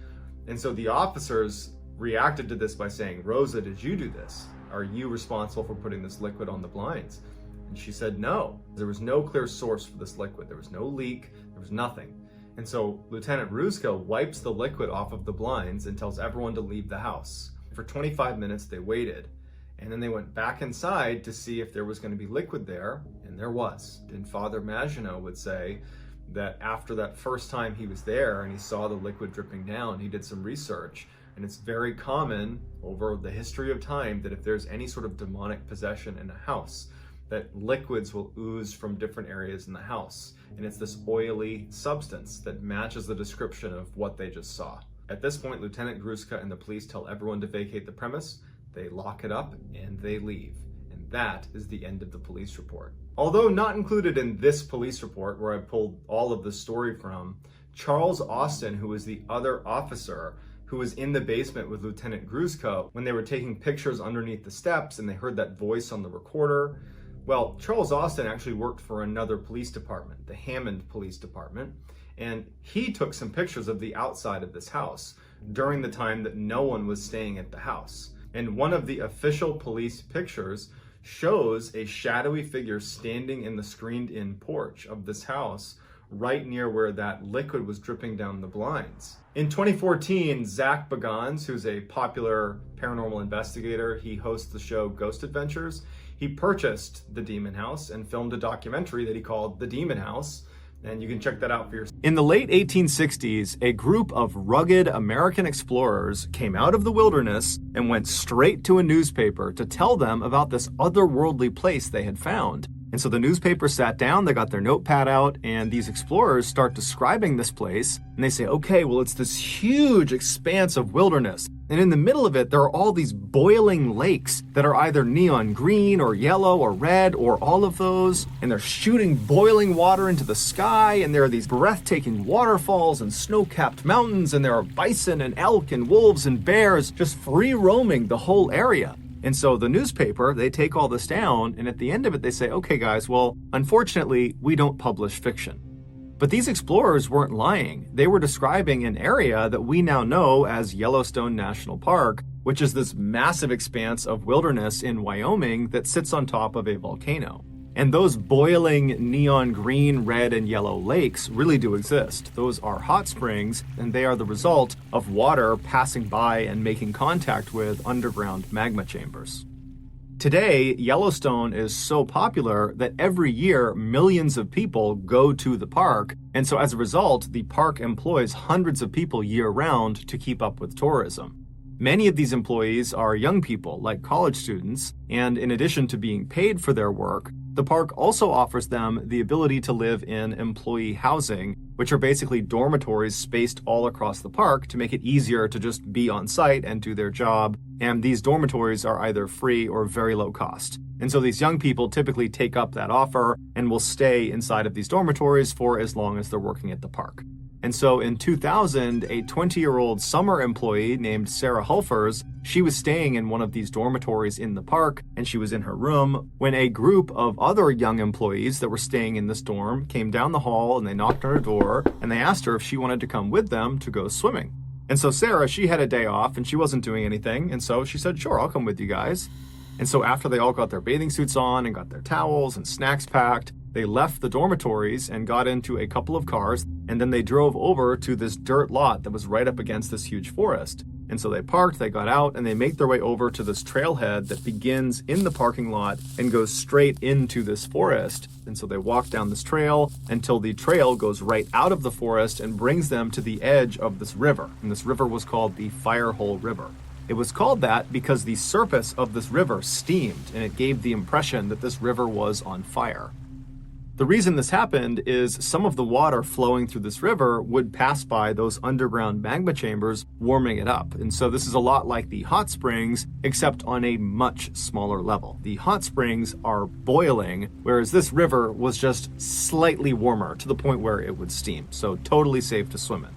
And so the officers reacted to this by saying, Rosa, did you do this? Are you responsible for putting this liquid on the blinds? And she said no. There was no clear source for this liquid. There was no leak. There was nothing. And so Lieutenant Gruszka wipes the liquid off of the blinds and tells everyone to leave the house. For 25 minutes they waited, and then they went back inside to see if there was going to be liquid there, and there was. And Father Maginot would say that after that first time he was there and he saw the liquid dripping down, he did some research, and it's very common over the history of time that if there's any sort of demonic possession in a house, that liquids will ooze from different areas in the house. And it's this oily substance that matches the description of what they just saw. At this point, Lieutenant Gruszka and the police tell everyone to vacate the premise, they lock it up, and they leave. And that is the end of the police report. Although not included in this police report, where I pulled all of the story from, Charles Austin, who was the other officer who was in the basement with Lieutenant Gruszka when they were taking pictures underneath the steps and they heard that voice on the recorder, well, Charles Austin actually worked for another police department, the Hammond Police Department, and he took some pictures of the outside of this house during the time that no one was staying at the house. And one of the official police pictures shows a shadowy figure standing in the screened-in porch of this house right near where that liquid was dripping down the blinds. In 2014, Zach Bagans, who's a popular paranormal investigator, he hosts the show Ghost Adventures, he purchased the Demon House and filmed a documentary that he called The Demon House, and you can check that out for yourself. In the late 1860s, a group of rugged American explorers came out of the wilderness and went straight to a newspaper to tell them about this otherworldly place they had found. And so the newspaper sat down, they got their notepad out, and these explorers start describing this place. And they say, okay, well, it's this huge expanse of wilderness. And in the middle of it, there are all these boiling lakes that are either neon green or yellow or red or all of those. And they're shooting boiling water into the sky. And there are these breathtaking waterfalls and snow-capped mountains. And there are bison and elk and wolves and bears just free roaming the whole area. And so the newspaper, they take all this down, and at the end of it, they say, okay, guys, well, unfortunately, we don't publish fiction. But these explorers weren't lying. They were describing an area that we now know as Yellowstone National Park, which is this massive expanse of wilderness in Wyoming that sits on top of a volcano. And those boiling neon green, red, and yellow lakes really do exist. Those are hot springs, and they are the result of water passing by and making contact with underground magma chambers. Today, Yellowstone is so popular that every year millions of people go to the park, and so as a result, the park employs hundreds of people year-round to keep up with tourism. Many of these employees are young people, like college students, and in addition to being paid for their work, the park also offers them the ability to live in employee housing, which are basically dormitories spaced all across the park to make it easier to just be on site and do their job. And these dormitories are either free or very low cost. And so these young people typically take up that offer and will stay inside of these dormitories for as long as they're working at the park. And so in 2000, a 20-year-old summer employee named Sarah Hulfers, she was staying in one of these dormitories in the park, and she was in her room when a group of other young employees that were staying in this dorm came down the hall and they knocked on her door and they asked her if she wanted to come with them to go swimming. And so Sarah, she had a day off and she wasn't doing anything, and so she said, sure, I'll come with you guys. And so after they all got their bathing suits on and got their towels and snacks packed, they left the dormitories and got into a couple of cars, and then they drove over to this dirt lot that was right up against this huge forest. And so they parked, they got out, and they make their way over to this trailhead that begins in the parking lot and goes straight into this forest. And so they walk down this trail until the trail goes right out of the forest and brings them to the edge of this river. And this river was called the Firehole River. It was called that because the surface of this river steamed, and it gave the impression that this river was on fire. The reason this happened is some of the water flowing through this river would pass by those underground magma chambers, warming it up. And so this is a lot like the hot springs, except on a much smaller level. The hot springs are boiling, whereas this river was just slightly warmer to the point where it would steam. So totally safe to swim in.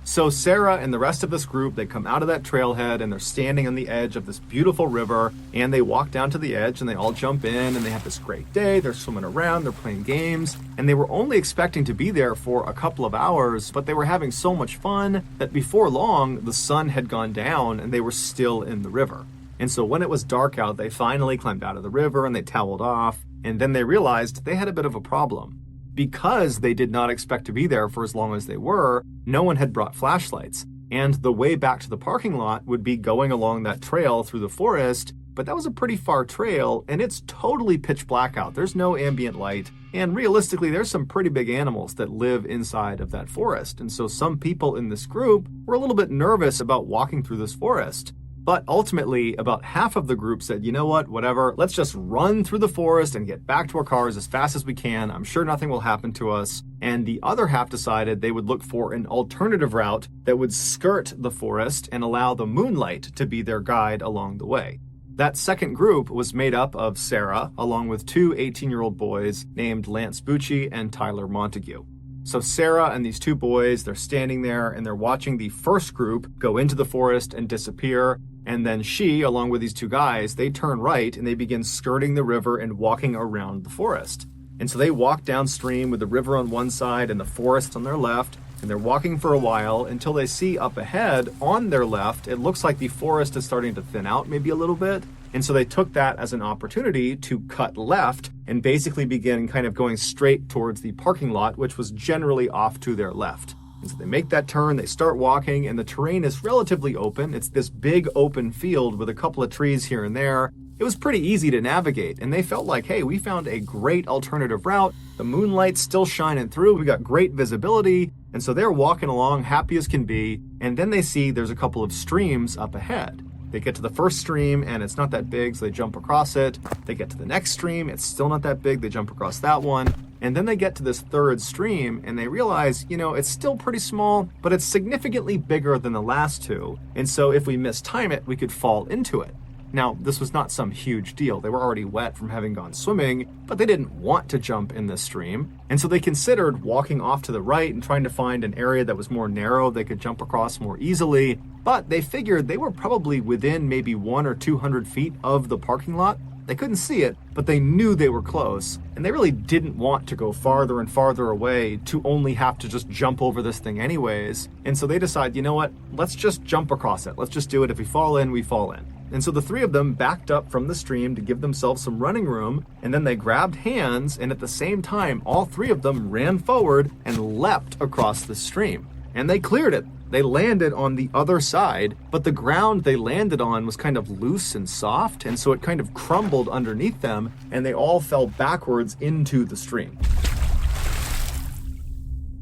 So Sarah and the rest of this group, they come out of that trailhead and they're standing on the edge of this beautiful river, and they walk down to the edge and they all jump in and they have this great day. They're swimming around, they're playing games, and they were only expecting to be there for a couple of hours, but they were having so much fun that before long, the sun had gone down and they were still in the river. And so when it was dark out, they finally climbed out of the river and they toweled off, and then they realized they had a bit of a problem. Because they did not expect to be there for as long as they were, no one had brought flashlights, and the way back to the parking lot would be going along that trail through the forest, but that was a pretty far trail, and it's totally pitch black out. There's no ambient light, and realistically, there's some pretty big animals that live inside of that forest, and so some people in this group were a little bit nervous about walking through this forest. But ultimately, about half of the group said, you know what, whatever, let's just run through the forest and get back to our cars as fast as we can. I'm sure nothing will happen to us. And the other half decided they would look for an alternative route that would skirt the forest and allow the moonlight to be their guide along the way. That second group was made up of Sarah, along with two 18-year-old boys named Lance Bucci and Tyler Montague. So Sarah and these two boys, they're standing there and they're watching the first group go into the forest and disappear. And then she, along with these two guys, they turn right and they begin skirting the river and walking around the forest. And so they walk downstream with the river on one side and the forest on their left. And they're walking for a while until they see up ahead on their left, it looks like the forest is starting to thin out maybe a little bit. And so they took that as an opportunity to cut left and basically begin kind of going straight towards the parking lot, which was generally off to their left. And so they make that turn, they start walking, and the terrain is relatively open. It's this big open field with a couple of trees here and there. It was pretty easy to navigate, and they felt like, hey, we found a great alternative route. The moonlight's still shining through. We got great visibility. And so they're walking along happy as can be. And then they see there's a couple of streams up ahead. They get to the first stream and it's not that big, so they jump across it. They get to the next stream, it's still not that big, they jump across that one. And then they get to this third stream and they realize, it's still pretty small, but it's significantly bigger than the last two. And so if we mistime it, we could fall into it. Now, this was not some huge deal. They were already wet from having gone swimming, but they didn't want to jump in this stream. And so they considered walking off to the right and trying to find an area that was more narrow they could jump across more easily. But they figured they were probably within maybe 100 or 200 feet of the parking lot. They couldn't see it, but they knew they were close. And they really didn't want to go farther and farther away to only have to just jump over this thing anyways. And so they decide, you know what? Let's just jump across it. Let's just do it. If we fall in, we fall in. And so the three of them backed up from the stream to give themselves some running room, and then they grabbed hands, and at the same time, all three of them ran forward and leapt across the stream. And they cleared it. They landed on the other side, but the ground they landed on was kind of loose and soft, and so it kind of crumbled underneath them, and they all fell backwards into the stream.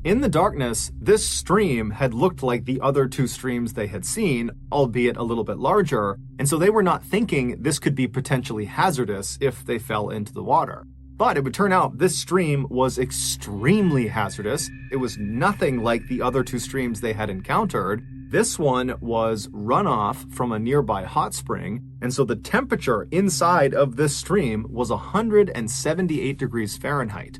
In the darkness, this stream had looked like the other two streams they had seen, albeit a little bit larger, and so they were not thinking this could be potentially hazardous if they fell into the water. But it would turn out this stream was extremely hazardous. It was nothing like the other two streams they had encountered. This one was runoff from a nearby hot spring, and so the temperature inside of this stream was 178 degrees Fahrenheit.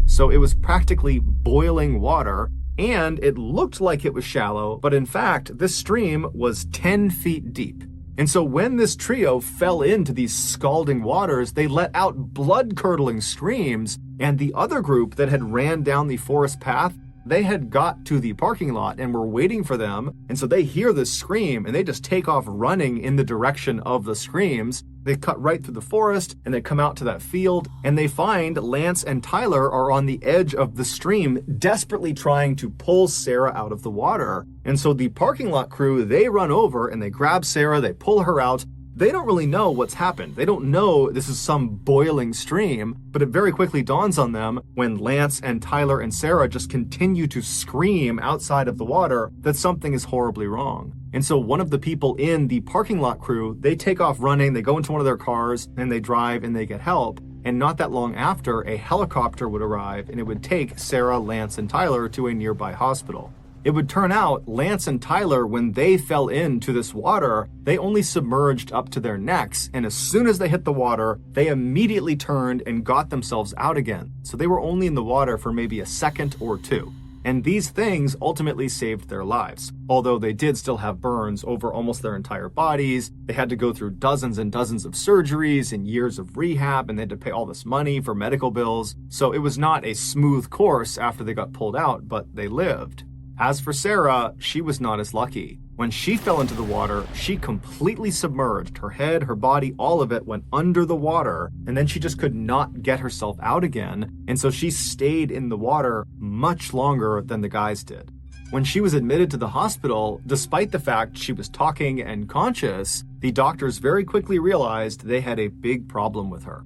So it was practically boiling water, and it looked like it was shallow, but in fact, this stream was 10 feet deep. And so when this trio fell into these scalding waters, they let out blood-curdling screams, and the other group that had ran down the forest path, they had got to the parking lot and were waiting for them, and so they hear this scream, and they just take off running in the direction of the screams. They cut right through the forest, and they come out to that field, and they find Lance and Tyler are on the edge of the stream, desperately trying to pull Sarah out of the water. And so the parking lot crew, they run over, and they grab Sarah, they pull her out. They don't really know what's happened. They don't know this is some boiling stream, but it very quickly dawns on them when Lance and Tyler and Sarah just continue to scream outside of the water that something is horribly wrong. And so one of the people in the parking lot crew, they take off running, they go into one of their cars, and they drive and they get help. And not that long after, a helicopter would arrive and it would take Sarah, Lance, and Tyler to a nearby hospital. It would turn out Lance and Tyler, when they fell into this water, they only submerged up to their necks, and as soon as they hit the water, they immediately turned and got themselves out again. So they were only in the water for maybe a second or two. And these things ultimately saved their lives. Although they did still have burns over almost their entire bodies, they had to go through dozens and dozens of surgeries and years of rehab, and they had to pay all this money for medical bills. So it was not a smooth course after they got pulled out, but they lived. As for Sarah, she was not as lucky. When she fell into the water, she completely submerged. Her head, her body, all of it went under the water, and then she just could not get herself out again, and so she stayed in the water much longer than the guys did. When she was admitted to the hospital, despite the fact she was talking and conscious, the doctors very quickly realized they had a big problem with her.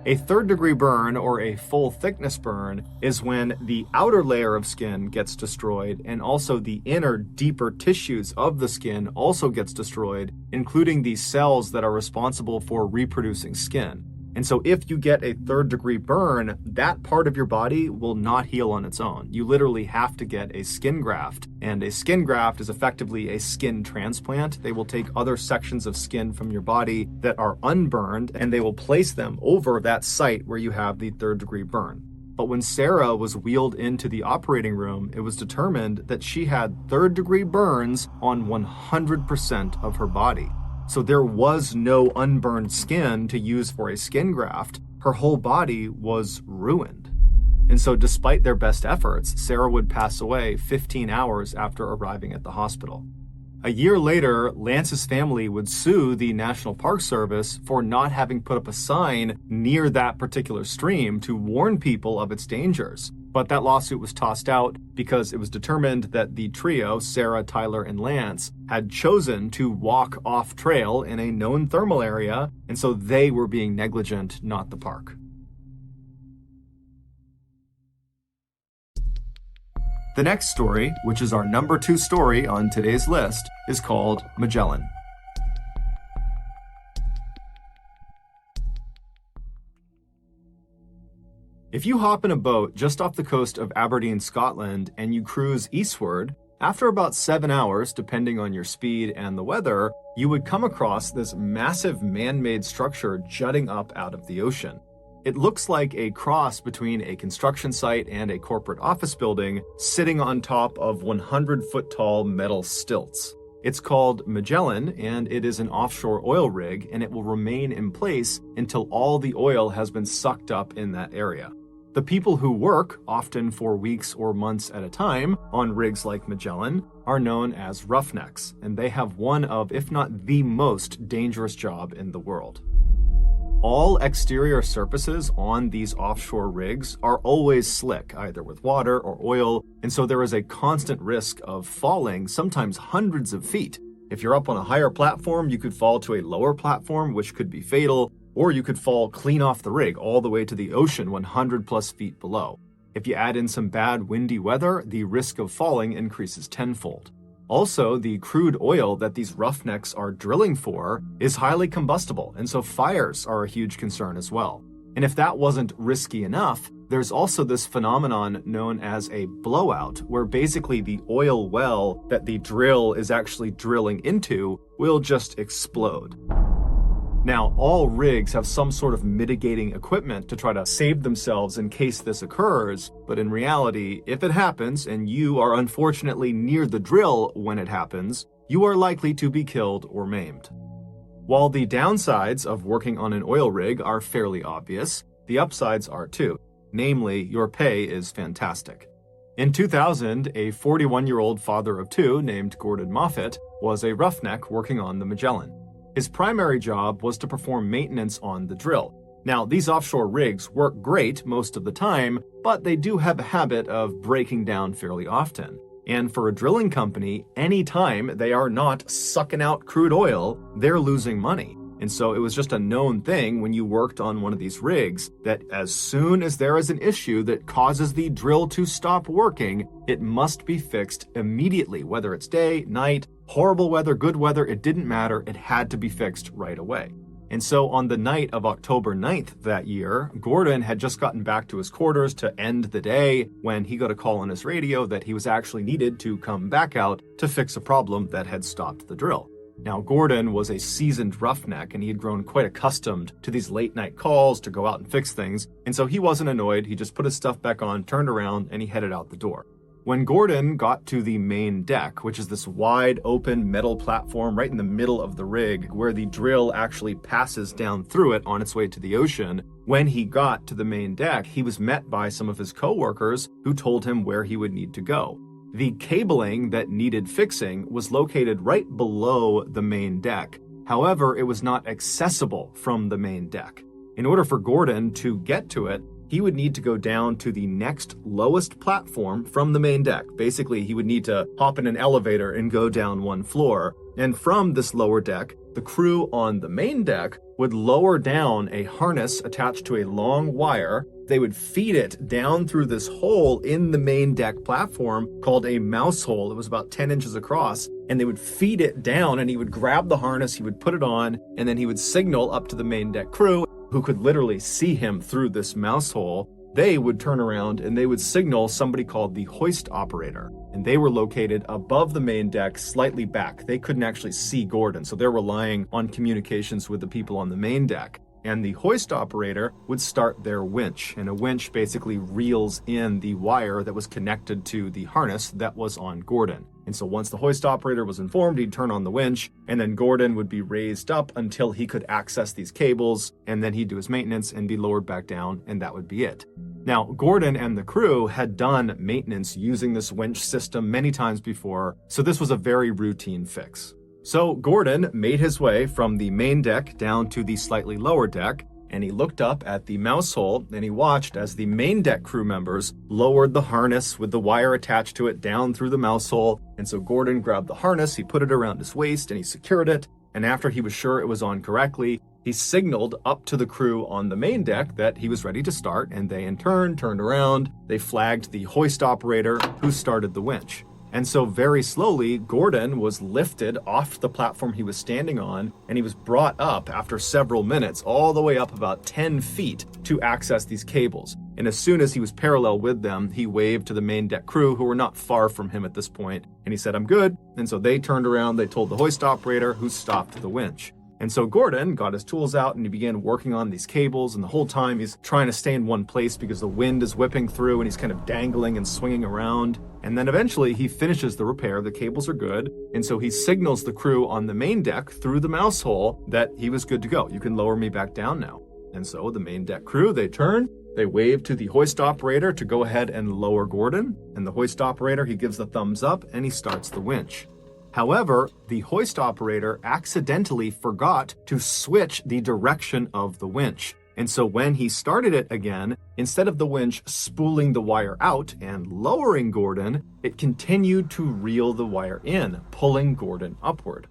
A third-degree burn, or a full-thickness burn, is when the outer layer of skin gets destroyed and also the inner, deeper tissues of the skin also gets destroyed, including the cells that are responsible for reproducing skin. And so if you get a third-degree burn, that part of your body will not heal on its own. You literally have to get a skin graft. And a skin graft is effectively a skin transplant. They will take other sections of skin from your body that are unburned, and they will place them over that site where you have the third-degree burn. But when Sarah was wheeled into the operating room, it was determined that she had third-degree burns on 100% of her body. So there was no unburned skin to use for a skin graft. Her whole body was ruined. And so despite their best efforts, Sarah would pass away 15 hours after arriving at the hospital. A year later, Lance's family would sue the National Park Service for not having put up a sign near that particular stream to warn people of its dangers. But that lawsuit was tossed out because it was determined that the trio, Sarah, Tyler, and Lance, had chosen to walk off trail in a known thermal area, and so they were being negligent, not the park. The next story, which is our number 2 story on today's list, is called Magellan. If you hop in a boat just off the coast of Aberdeen, Scotland, and you cruise eastward, after about 7 hours, depending on your speed and the weather, you would come across this massive man-made structure jutting up out of the ocean. It looks like a cross between a construction site and a corporate office building sitting on top of 100-foot-tall metal stilts. It's called Magellan, and it is an offshore oil rig, and it will remain in place until all the oil has been sucked up in that area. The people who work, often for weeks or months at a time, on rigs like Magellan are known as roughnecks, and they have one of, if not the most dangerous job in the world. All exterior surfaces on these offshore rigs are always slick, either with water or oil, and so there is a constant risk of falling, sometimes hundreds of feet. If you're up on a higher platform, you could fall to a lower platform, which could be fatal, or you could fall clean off the rig all the way to the ocean 100 plus feet below. If you add in some bad windy weather, the risk of falling increases tenfold. Also, the crude oil that these roughnecks are drilling for is highly combustible, and so fires are a huge concern as well. And if that wasn't risky enough, there's also this phenomenon known as a blowout, where basically the oil well that the drill is actually drilling into will just explode. Now, all rigs have some sort of mitigating equipment to try to save themselves in case this occurs, but in reality, if it happens and you are unfortunately near the drill when it happens, you are likely to be killed or maimed. While the downsides of working on an oil rig are fairly obvious, the upsides are too. Namely, your pay is fantastic. In 2000, a 41-year-old father of two named Gordon Moffat was a roughneck working on the Magellan. His primary job was to perform maintenance on the drill. Now, these offshore rigs work great most of the time, but they do have a habit of breaking down fairly often. And for a drilling company, anytime they are not sucking out crude oil, they're losing money. And so it was just a known thing when you worked on one of these rigs that as soon as there is an issue that causes the drill to stop working, it must be fixed immediately, whether it's day, night, horrible weather, good weather, it didn't matter, it had to be fixed right away. And so on the night of October 9th that year, Gordon had just gotten back to his quarters to end the day when he got a call on his radio that he was actually needed to come back out to fix a problem that had stopped the drill. Now, Gordon was a seasoned roughneck, and he had grown quite accustomed to these late-night calls to go out and fix things, and so he wasn't annoyed. He just put his stuff back on, turned around, and he headed out the door. When Gordon got to the main deck, which is this wide open metal platform right in the middle of the rig where the drill actually passes down through it on its way to the ocean, when he got to the main deck, he was met by some of his co-workers who told him where he would need to go. The cabling that needed fixing was located right below the main deck. However, it was not accessible from the main deck. In order for Gordon to get to it, he would need to go down to the next lowest platform from the main deck. Basically, he would need to hop in an elevator and go down one floor. And from this lower deck, the crew on the main deck would lower down a harness attached to a long wire. They would feed it down through this hole in the main deck platform called a mouse hole. It was about 10 inches across, and they would feed it down, and he would grab the harness, he would put it on, and then he would signal up to the main deck crew, who could literally see him through this mouse hole. They would turn around and they would signal somebody called the hoist operator. And they were located above the main deck, slightly back. They couldn't actually see Gordon, so they're relying on communications with the people on the main deck. And the hoist operator would start their winch. And a winch basically reels in the wire that was connected to the harness that was on Gordon. And so once the hoist operator was informed, he'd turn on the winch, and then Gordon would be raised up until he could access these cables, and then he'd do his maintenance and be lowered back down, and that would be it. Now, Gordon and the crew had done maintenance using this winch system many times before, so this was a very routine fix. So Gordon made his way from the main deck down to the slightly lower deck, and he looked up at the mouse hole and he watched as the main deck crew members lowered the harness with the wire attached to it down through the mouse hole. And so Gordon grabbed the harness, he put it around his waist and he secured it. And after he was sure it was on correctly, he signaled up to the crew on the main deck that he was ready to start, and they in turn turned around, they flagged the hoist operator who started the winch. And so very slowly, Gordon was lifted off the platform he was standing on, and he was brought up after several minutes, all the way up about 10 feet to access these cables. And as soon as he was parallel with them, he waved to the main deck crew, who were not far from him at this point, and he said, "I'm good." And so they turned around, they told the hoist operator, who stopped the winch. And so Gordon got his tools out and he began working on these cables, and the whole time he's trying to stay in one place because the wind is whipping through and he's kind of dangling and swinging around. And then eventually he finishes the repair, the cables are good, and so he signals the crew on the main deck through the mouse hole that he was good to go. "You can lower me back down now." And so the main deck crew, they turn, they wave to the hoist operator to go ahead and lower Gordon, and the hoist operator, he gives the thumbs up and he starts the winch. However, the hoist operator accidentally forgot to switch the direction of the winch. And so when he started it again, instead of the winch spooling the wire out and lowering Gordon, it continued to reel the wire in, pulling Gordon upward.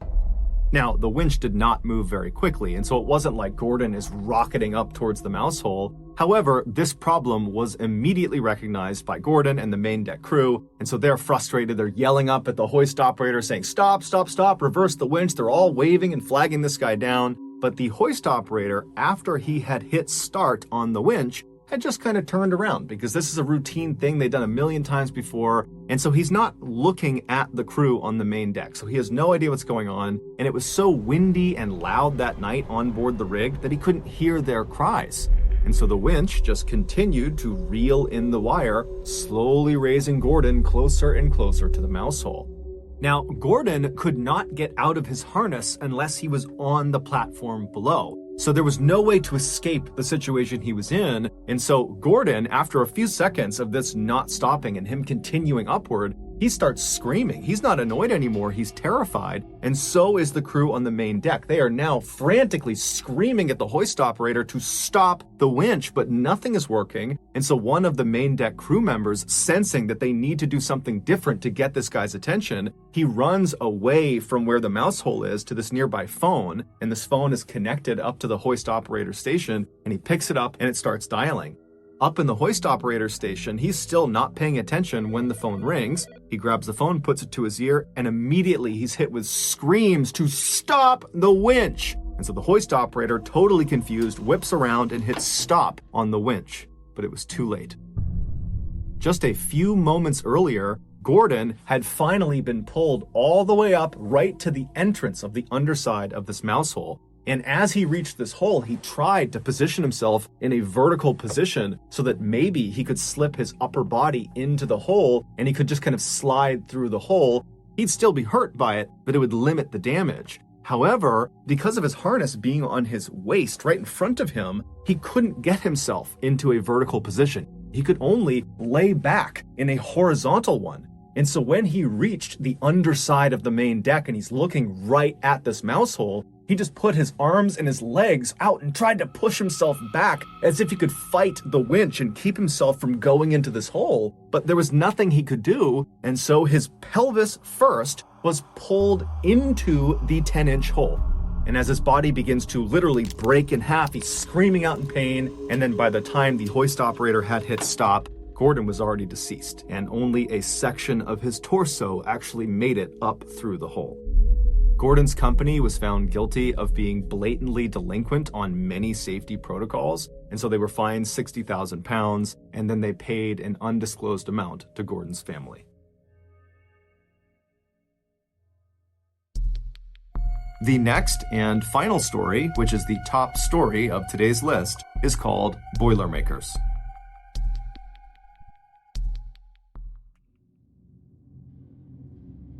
Now, the winch did not move very quickly, and so it wasn't like Gordon is rocketing up towards the mouse hole. However, this problem was immediately recognized by Gordon and the main deck crew, and so they're frustrated. They're yelling up at the hoist operator saying, "Stop, stop, stop, reverse the winch." They're all waving and flagging this guy down. But the hoist operator, after he had hit start on the winch, had just kind of turned around, because this is a routine thing they've done a million times before. And so he's not looking at the crew on the main deck. So he has no idea what's going on. And it was so windy and loud that night on board the rig that he couldn't hear their cries. And so the winch just continued to reel in the wire, slowly raising Gordon closer and closer to the mouse hole. Now, Gordon could not get out of his harness unless he was on the platform below. So there was no way to escape the situation he was in. And so Gordon, after a few seconds of this not stopping and him continuing upward, he starts screaming. He's not annoyed anymore. He's terrified. And so is the crew on the main deck. They are now frantically screaming at the hoist operator to stop the winch, but nothing is working. And so one of the main deck crew members, sensing that they need to do something different to get this guy's attention, he runs away from where the mouse hole is to this nearby phone. And this phone is connected up to the hoist operator station, and he picks it up and it starts dialing. Up in the hoist operator station, he's still not paying attention when the phone rings. He grabs the phone, puts it to his ear, and immediately he's hit with screams to stop the winch. And so the hoist operator, totally confused, whips around and hits stop on the winch. But it was too late. Just a few moments earlier, Gordon had finally been pulled all the way up right to the entrance of the underside of this mouse hole. And as he reached this hole, he tried to position himself in a vertical position so that maybe he could slip his upper body into the hole and he could just kind of slide through the hole. He'd still be hurt by it, but it would limit the damage. However, because of his harness being on his waist right in front of him, he couldn't get himself into a vertical position. He could only lay back in a horizontal one. And so when he reached the underside of the main deck and he's looking right at this mouse hole, he just put his arms and his legs out and tried to push himself back as if he could fight the winch and keep himself from going into this hole. But there was nothing he could do, and so his pelvis first was pulled into the 10-inch hole. And as his body begins to literally break in half, he's screaming out in pain, and then by the time the hoist operator had hit stop, Gordon was already deceased, and only a section of his torso actually made it up through the hole. Gordon's company was found guilty of being blatantly delinquent on many safety protocols, and so they were fined £60,000, and then they paid an undisclosed amount to Gordon's family. The next and final story, which is the top story of today's list, is called Boilermakers.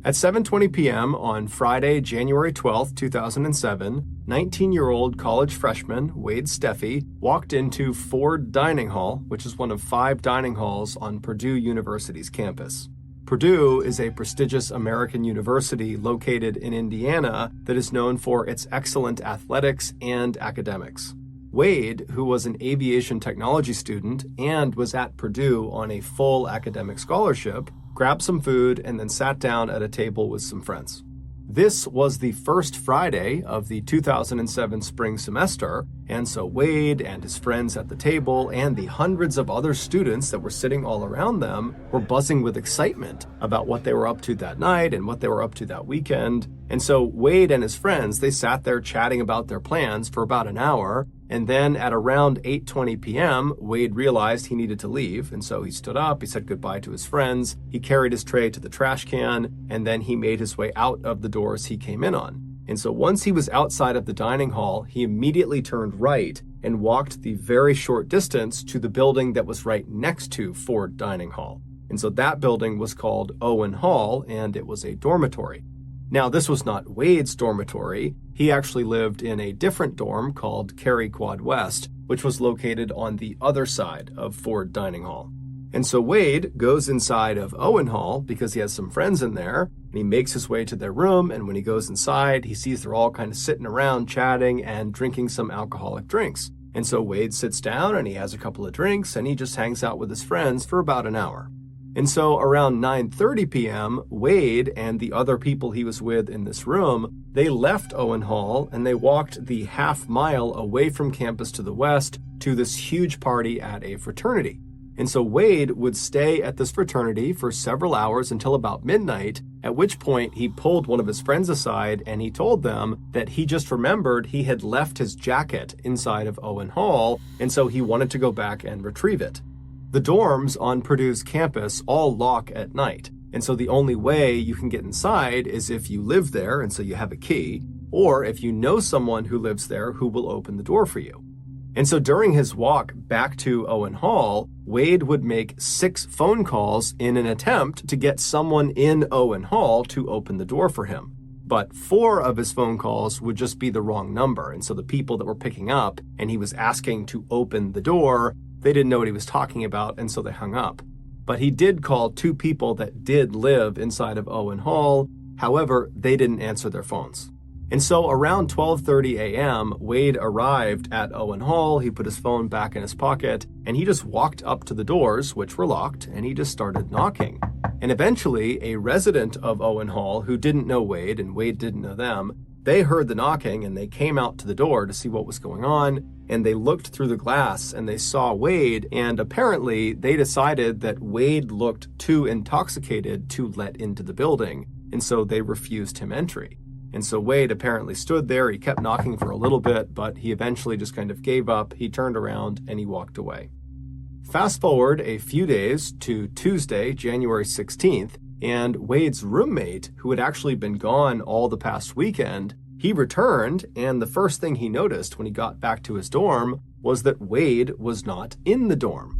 At 7:20 p.m. on Friday, January 12, 2007, 19-year-old college freshman Wade Steffi walked into Ford Dining Hall, which is one of 5 dining halls on Purdue University's campus. Purdue is a prestigious American university located in Indiana that is known for its excellent athletics and academics. Wade, who was an aviation technology student and was at Purdue on a full academic scholarship, grabbed some food and then sat down at a table with some friends. This was the first Friday of the 2007 spring semester, and so Wade and his friends at the table and the hundreds of other students that were sitting all around them were buzzing with excitement about what they were up to that night and what they were up to that weekend. And so Wade and his friends, they sat there chatting about their plans for about an hour, And then at around 8:20 p.m., Wade realized he needed to leave, and so he stood up, he said goodbye to his friends, he carried his tray to the trash can, and then he made his way out of the doors he came in on. And so once he was outside of the dining hall, he immediately turned right and walked the very short distance to the building that was right next to Ford Dining Hall. And so that building was called Owen Hall, and it was a dormitory. Now, this was not Wade's dormitory. He actually lived in a different dorm called Cary Quad West, which was located on the other side of Ford Dining Hall. And so Wade goes inside of Owen Hall because he has some friends in there, and he makes his way to their room, and when he goes inside, he sees they're all kind of sitting around chatting and drinking some alcoholic drinks. And so Wade sits down and he has a couple of drinks, and he just hangs out with his friends for about an hour. And so around 9:30 p.m., Wade and the other people he was with in this room, they left Owen Hall and they walked the half mile away from campus to the west to this huge party at a fraternity. And so Wade would stay at this fraternity for several hours until about midnight, at which point he pulled one of his friends aside and he told them that he just remembered he had left his jacket inside of Owen Hall, and so he wanted to go back and retrieve it. The dorms on Purdue's campus all lock at night, and so the only way you can get inside is if you live there and so you have a key, or if you know someone who lives there who will open the door for you. And so during his walk back to Owen Hall, Wade would make 6 phone calls in an attempt to get someone in Owen Hall to open the door for him. But 4 of his phone calls would just be the wrong number, and so the people that were picking up and he was asking to open the door, they didn't know what he was talking about, and so they hung up. But he did call 2 people that did live inside of Owen Hall. However, they didn't answer their phones. And so around 12:30 a.m., Wade arrived at Owen Hall. He put his phone back in his pocket, and he just walked up to the doors, which were locked, and he just started knocking. And eventually, a resident of Owen Hall who didn't know Wade, and Wade didn't know them, they heard the knocking and they came out to the door to see what was going on, and they looked through the glass and they saw Wade, and apparently they decided that Wade looked too intoxicated to let into the building, and so they refused him entry. And so Wade apparently stood there, he kept knocking for a little bit, but he eventually just kind of gave up, he turned around and he walked away. Fast forward a few days to Tuesday, January 16th, and Wade's roommate, who had actually been gone all the past weekend, he returned, and the first thing he noticed when he got back to his dorm was that Wade was not in the dorm.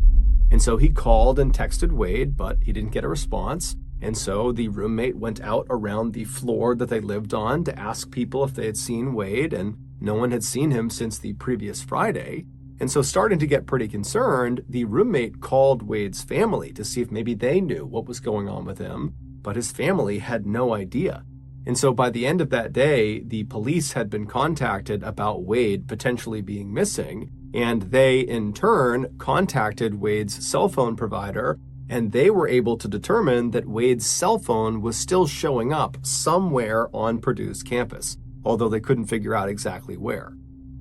And so he called and texted Wade, but he didn't get a response. And so the roommate went out around the floor that they lived on to ask people if they had seen Wade, and no one had seen him since the previous Friday. And so starting to get pretty concerned, the roommate called Wade's family to see if maybe they knew what was going on with him, but his family had no idea. And so by the end of that day, the police had been contacted about Wade potentially being missing, and they in turn contacted Wade's cell phone provider, and they were able to determine that Wade's cell phone was still showing up somewhere on Purdue's campus, although they couldn't figure out exactly where.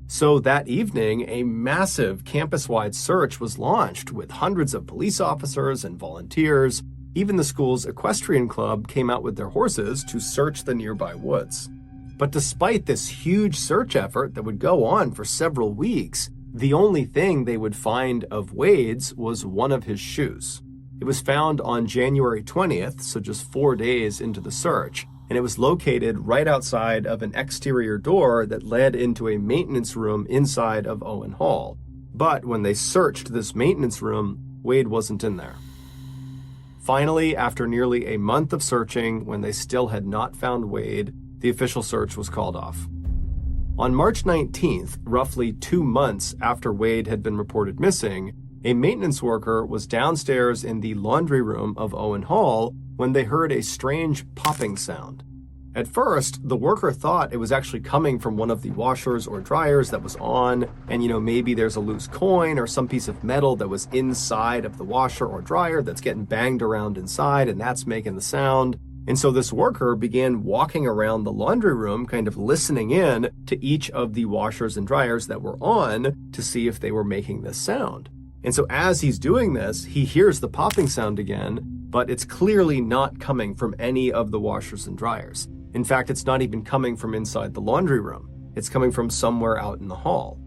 So that evening, a massive campus-wide search was launched with hundreds of police officers and volunteers. Even the school's equestrian club came out with their horses to search the nearby woods. But despite this huge search effort that would go on for several weeks, the only thing they would find of Wade's was one of his shoes. It was found on January 20th, so just 4 days into the search, and it was located right outside of an exterior door that led into a maintenance room inside of Owen Hall. But when they searched this maintenance room, Wade wasn't in there. Finally, after nearly a month of searching, when they still had not found Wade, the official search was called off. On March 19th, roughly 2 months after Wade had been reported missing, a maintenance worker was downstairs in the laundry room of Owen Hall when they heard a strange popping sound. At first, the worker thought it was actually coming from one of the washers or dryers that was on, and maybe there's a loose coin or some piece of metal that was inside of the washer or dryer that's getting banged around inside, and that's making the sound. And so this worker began walking around the laundry room, kind of listening in to each of the washers and dryers that were on to see if they were making this sound. And so as he's doing this, he hears the popping sound again, but it's clearly not coming from any of the washers and dryers. In fact, it's not even coming from inside the laundry room. It's coming from somewhere out in the hall.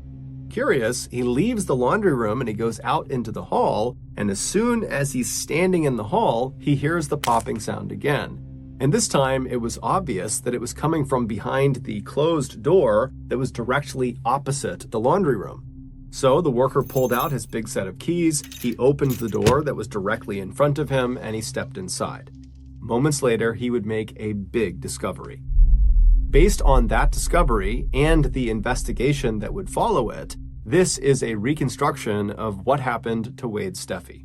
Curious, he leaves the laundry room and he goes out into the hall, and as soon as he's standing in the hall, he hears the popping sound again. And this time, it was obvious that it was coming from behind the closed door that was directly opposite the laundry room. So the worker pulled out his big set of keys, he opened the door that was directly in front of him, and he stepped inside. Moments later, he would make a big discovery. Based on that discovery and the investigation that would follow it, this is a reconstruction of what happened to Wade Steffi.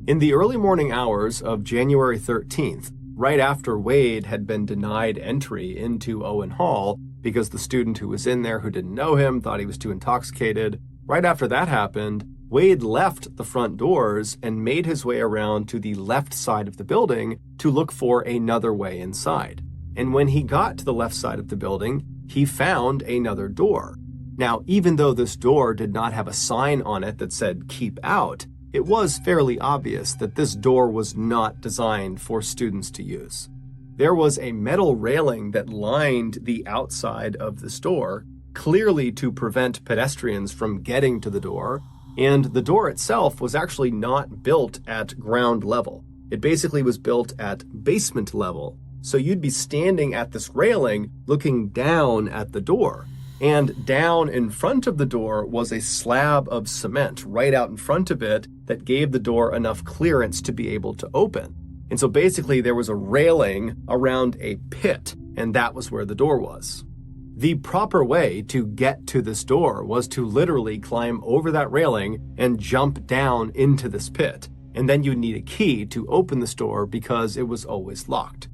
In the early morning hours of January 13th, right after Wade had been denied entry into Owen Hall because the student who was in there who didn't know him thought he was too intoxicated, right after that happened, Wade left the front doors and made his way around to the left side of the building to look for another way inside. And when he got to the left side of the building, he found another door. Now, even though this door did not have a sign on it that said "Keep Out," it was fairly obvious that this door was not designed for students to use. There was a metal railing that lined the outside of this door, clearly to prevent pedestrians from getting to the door, and the door itself was actually not built at ground level. It basically was built at basement level, so you'd be standing at this railing looking down at the door. And down in front of the door was a slab of cement right out in front of it that gave the door enough clearance to be able to open. And so basically there was a railing around a pit, and that was where the door was. The proper way to get to this door was to literally climb over that railing and jump down into this pit. And then you'd need a key to open this door because it was always locked.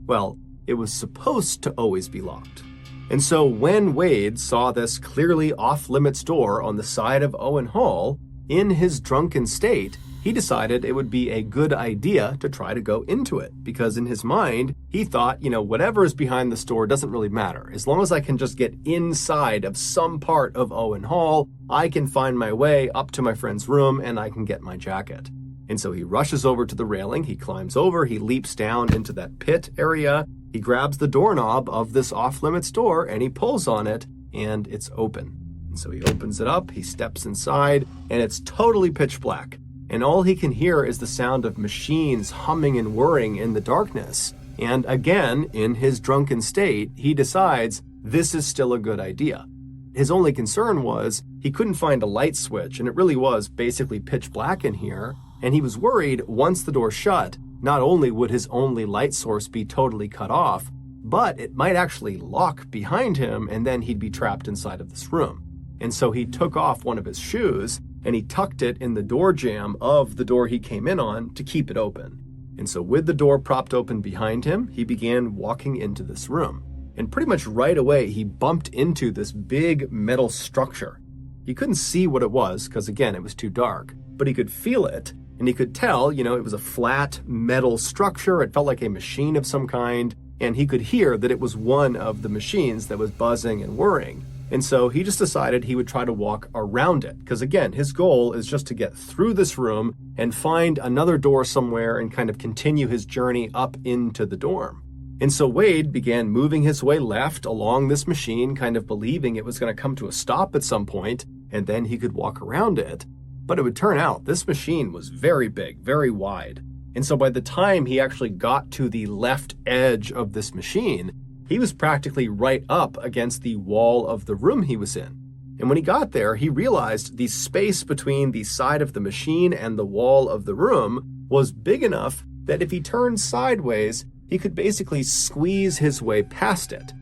Well, it was supposed to always be locked. And so when Wade saw this clearly off-limits door on the side of Owen Hall, in his drunken state, he decided it would be a good idea to try to go into it, because in his mind, he thought, whatever is behind this door doesn't really matter. As long as I can just get inside of some part of Owen Hall, I can find my way up to my friend's room and I can get my jacket. And so he rushes over to the railing, he climbs over, he leaps down into that pit area, he grabs the doorknob of this off-limits door and he pulls on it, and it's open. And so he opens it up, he steps inside, and it's totally pitch black. And all he can hear is the sound of machines humming and whirring in the darkness. And again, in his drunken state, he decides this is still a good idea. His only concern was he couldn't find a light switch, and it really was basically pitch black in here. And he was worried once the door shut, not only would his only light source be totally cut off, but it might actually lock behind him and then he'd be trapped inside of this room. And so he took off one of his shoes and he tucked it in the door jamb of the door he came in on to keep it open. And so with the door propped open behind him, he began walking into this room. And pretty much right away, he bumped into this big metal structure. He couldn't see what it was because, again, it was too dark, but he could feel it. And he could tell, it was a flat metal structure. It felt like a machine of some kind. And he could hear that it was one of the machines that was buzzing and whirring. And so he just decided he would try to walk around it. Because again, his goal is just to get through this room and find another door somewhere and kind of continue his journey up into the dorm. And so Wade began moving his way left along this machine, kind of believing it was going to come to a stop at some point, and then he could walk around it. But it would turn out this machine was very big, very wide. And so by the time he actually got to the left edge of this machine, he was practically right up against the wall of the room he was in. And when he got there, he realized the space between the side of the machine and the wall of the room was big enough that if he turned sideways, he could basically squeeze his way past it.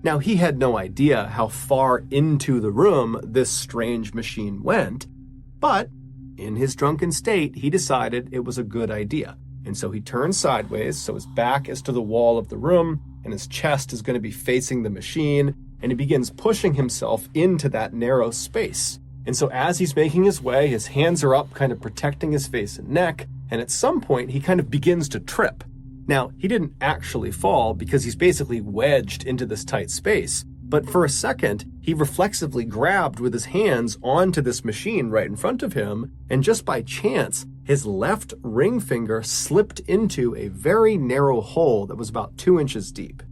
Now, he had no idea how far into the room this strange machine went, but in his drunken state, he decided it was a good idea. And so he turned sideways, so his back is to the wall of the room, and his chest is going to be facing the machine, and he begins pushing himself into that narrow space. And so as he's making his way, his hands are up, kind of protecting his face and neck, and at some point, he kind of begins to trip. Now, he didn't actually fall because he's basically wedged into this tight space, but for a second, he reflexively grabbed with his hands onto this machine right in front of him, and just by chance, his left ring finger slipped into a very narrow hole that was about 2 inches deep.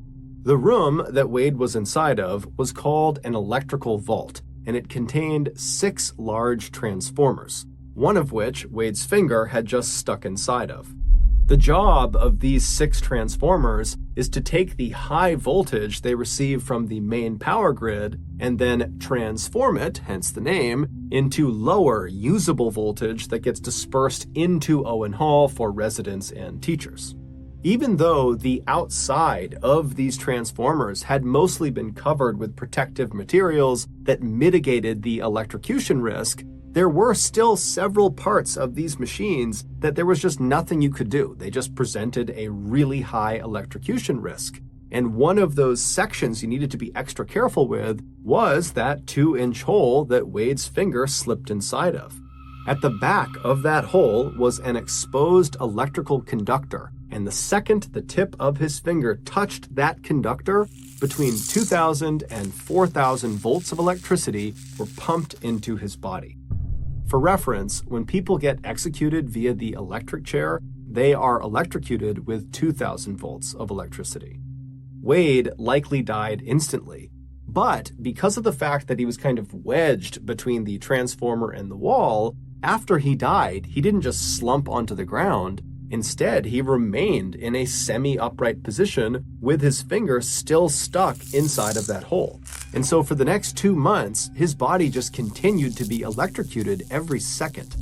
The room that Wade was inside of was called an electrical vault, and it contained 6 large transformers, one of which Wade's finger had just stuck inside of. The job of these 6 transformers is to take the high voltage they receive from the main power grid and then transform it, hence the name, into lower usable voltage that gets dispersed into Owen Hall for residents and teachers. Even though the outside of these transformers had mostly been covered with protective materials that mitigated the electrocution risk, there were still several parts of these machines that there was just nothing you could do. They just presented a really high electrocution risk. And one of those sections you needed to be extra careful with was that 2-inch hole that Wade's finger slipped inside of. At the back of that hole was an exposed electrical conductor, and the second the tip of his finger touched that conductor, between 2,000 and 4,000 volts of electricity were pumped into his body. For reference, when people get executed via the electric chair, they are electrocuted with 2,000 volts of electricity. Wade likely died instantly, but because of the fact that he was kind of wedged between the transformer and the wall, after he died, he didn't just slump onto the ground. Instead, he remained in a semi-upright position with his finger still stuck inside of that hole. And so for the next 2 months, his body just continued to be electrocuted every second.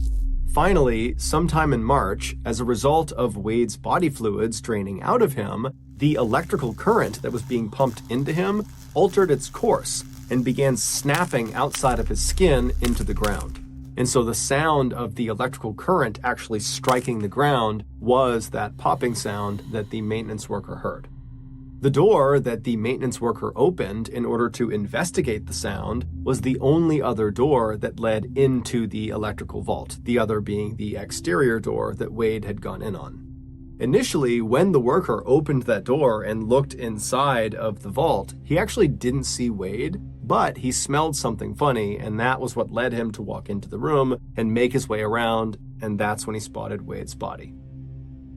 Finally, sometime in March, as a result of Wade's body fluids draining out of him, the electrical current that was being pumped into him altered its course and began snapping outside of his skin into the ground. And so the sound of the electrical current actually striking the ground was that popping sound that the maintenance worker heard. The door that the maintenance worker opened in order to investigate the sound was the only other door that led into the electrical vault, the other being the exterior door that Wade had gone in on. Initially, when the worker opened that door and looked inside of the vault, he actually didn't see Wade, but he smelled something funny, and that was what led him to walk into the room and make his way around, and that's when he spotted Wade's body.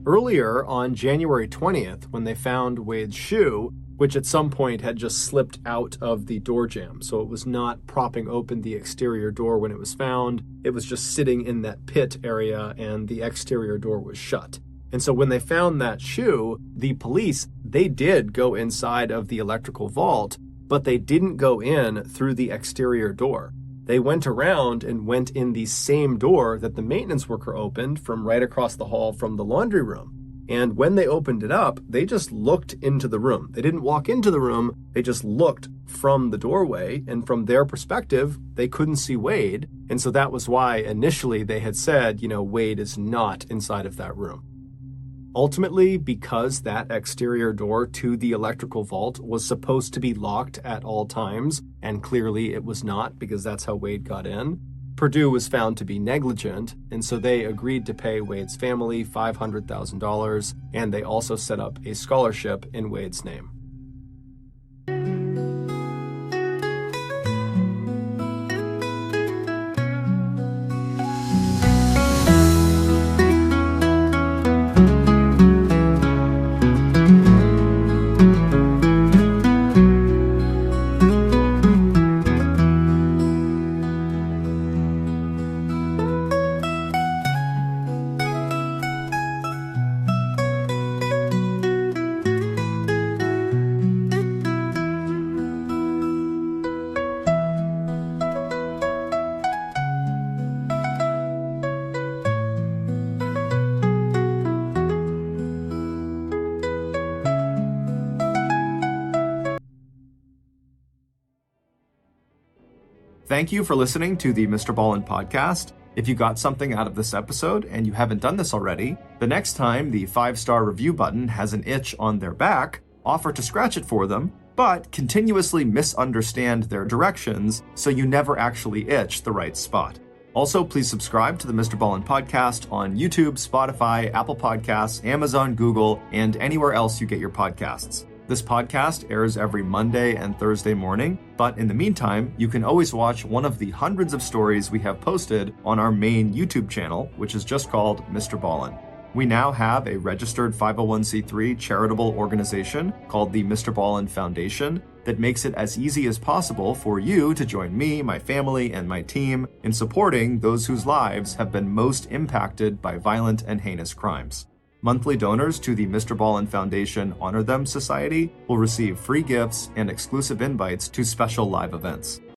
Earlier, on January 20th, when they found Wade's shoe, which at some point had just slipped out of the door jamb, so it was not propping open the exterior door when it was found, it was just sitting in that pit area and the exterior door was shut. And so when they found that shoe, the police, they did go inside of the electrical vault, but they didn't go in through the exterior door. They went around and went in the same door that the maintenance worker opened from right across the hall from the laundry room. And when they opened it up, they just looked into the room. They didn't walk into the room, they just looked from the doorway, and from their perspective, they couldn't see Wade. And so that was why initially they had said, Wade is not inside of that room. Ultimately, because that exterior door to the electrical vault was supposed to be locked at all times, and clearly it was not because that's how Wade got in, Purdue was found to be negligent, and so they agreed to pay Wade's family $500,000, and they also set up a scholarship in Wade's name. Thank you for listening to the Mr. Ballin podcast. If you got something out of this episode and you haven't done this already, the next time the 5-star review button has an itch on their back, offer to scratch it for them, but continuously misunderstand their directions so you never actually itch the right spot. Also, please subscribe to the Mr. Ballin podcast on YouTube, Spotify, Apple Podcasts, Amazon, Google, and anywhere else you get your podcasts. This podcast airs every Monday and Thursday morning, but in the meantime, you can always watch one of the hundreds of stories we have posted on our main YouTube channel, which is just called Mr. Ballin. We now have a registered 501c3 charitable organization called the MrBallen's Foundation that makes it as easy as possible for you to join me, my family, and my team in supporting those whose lives have been most impacted by violent and heinous crimes. Monthly donors to the MrBallen's Foundation Honor Them Society will receive free gifts and exclusive invites to special live events.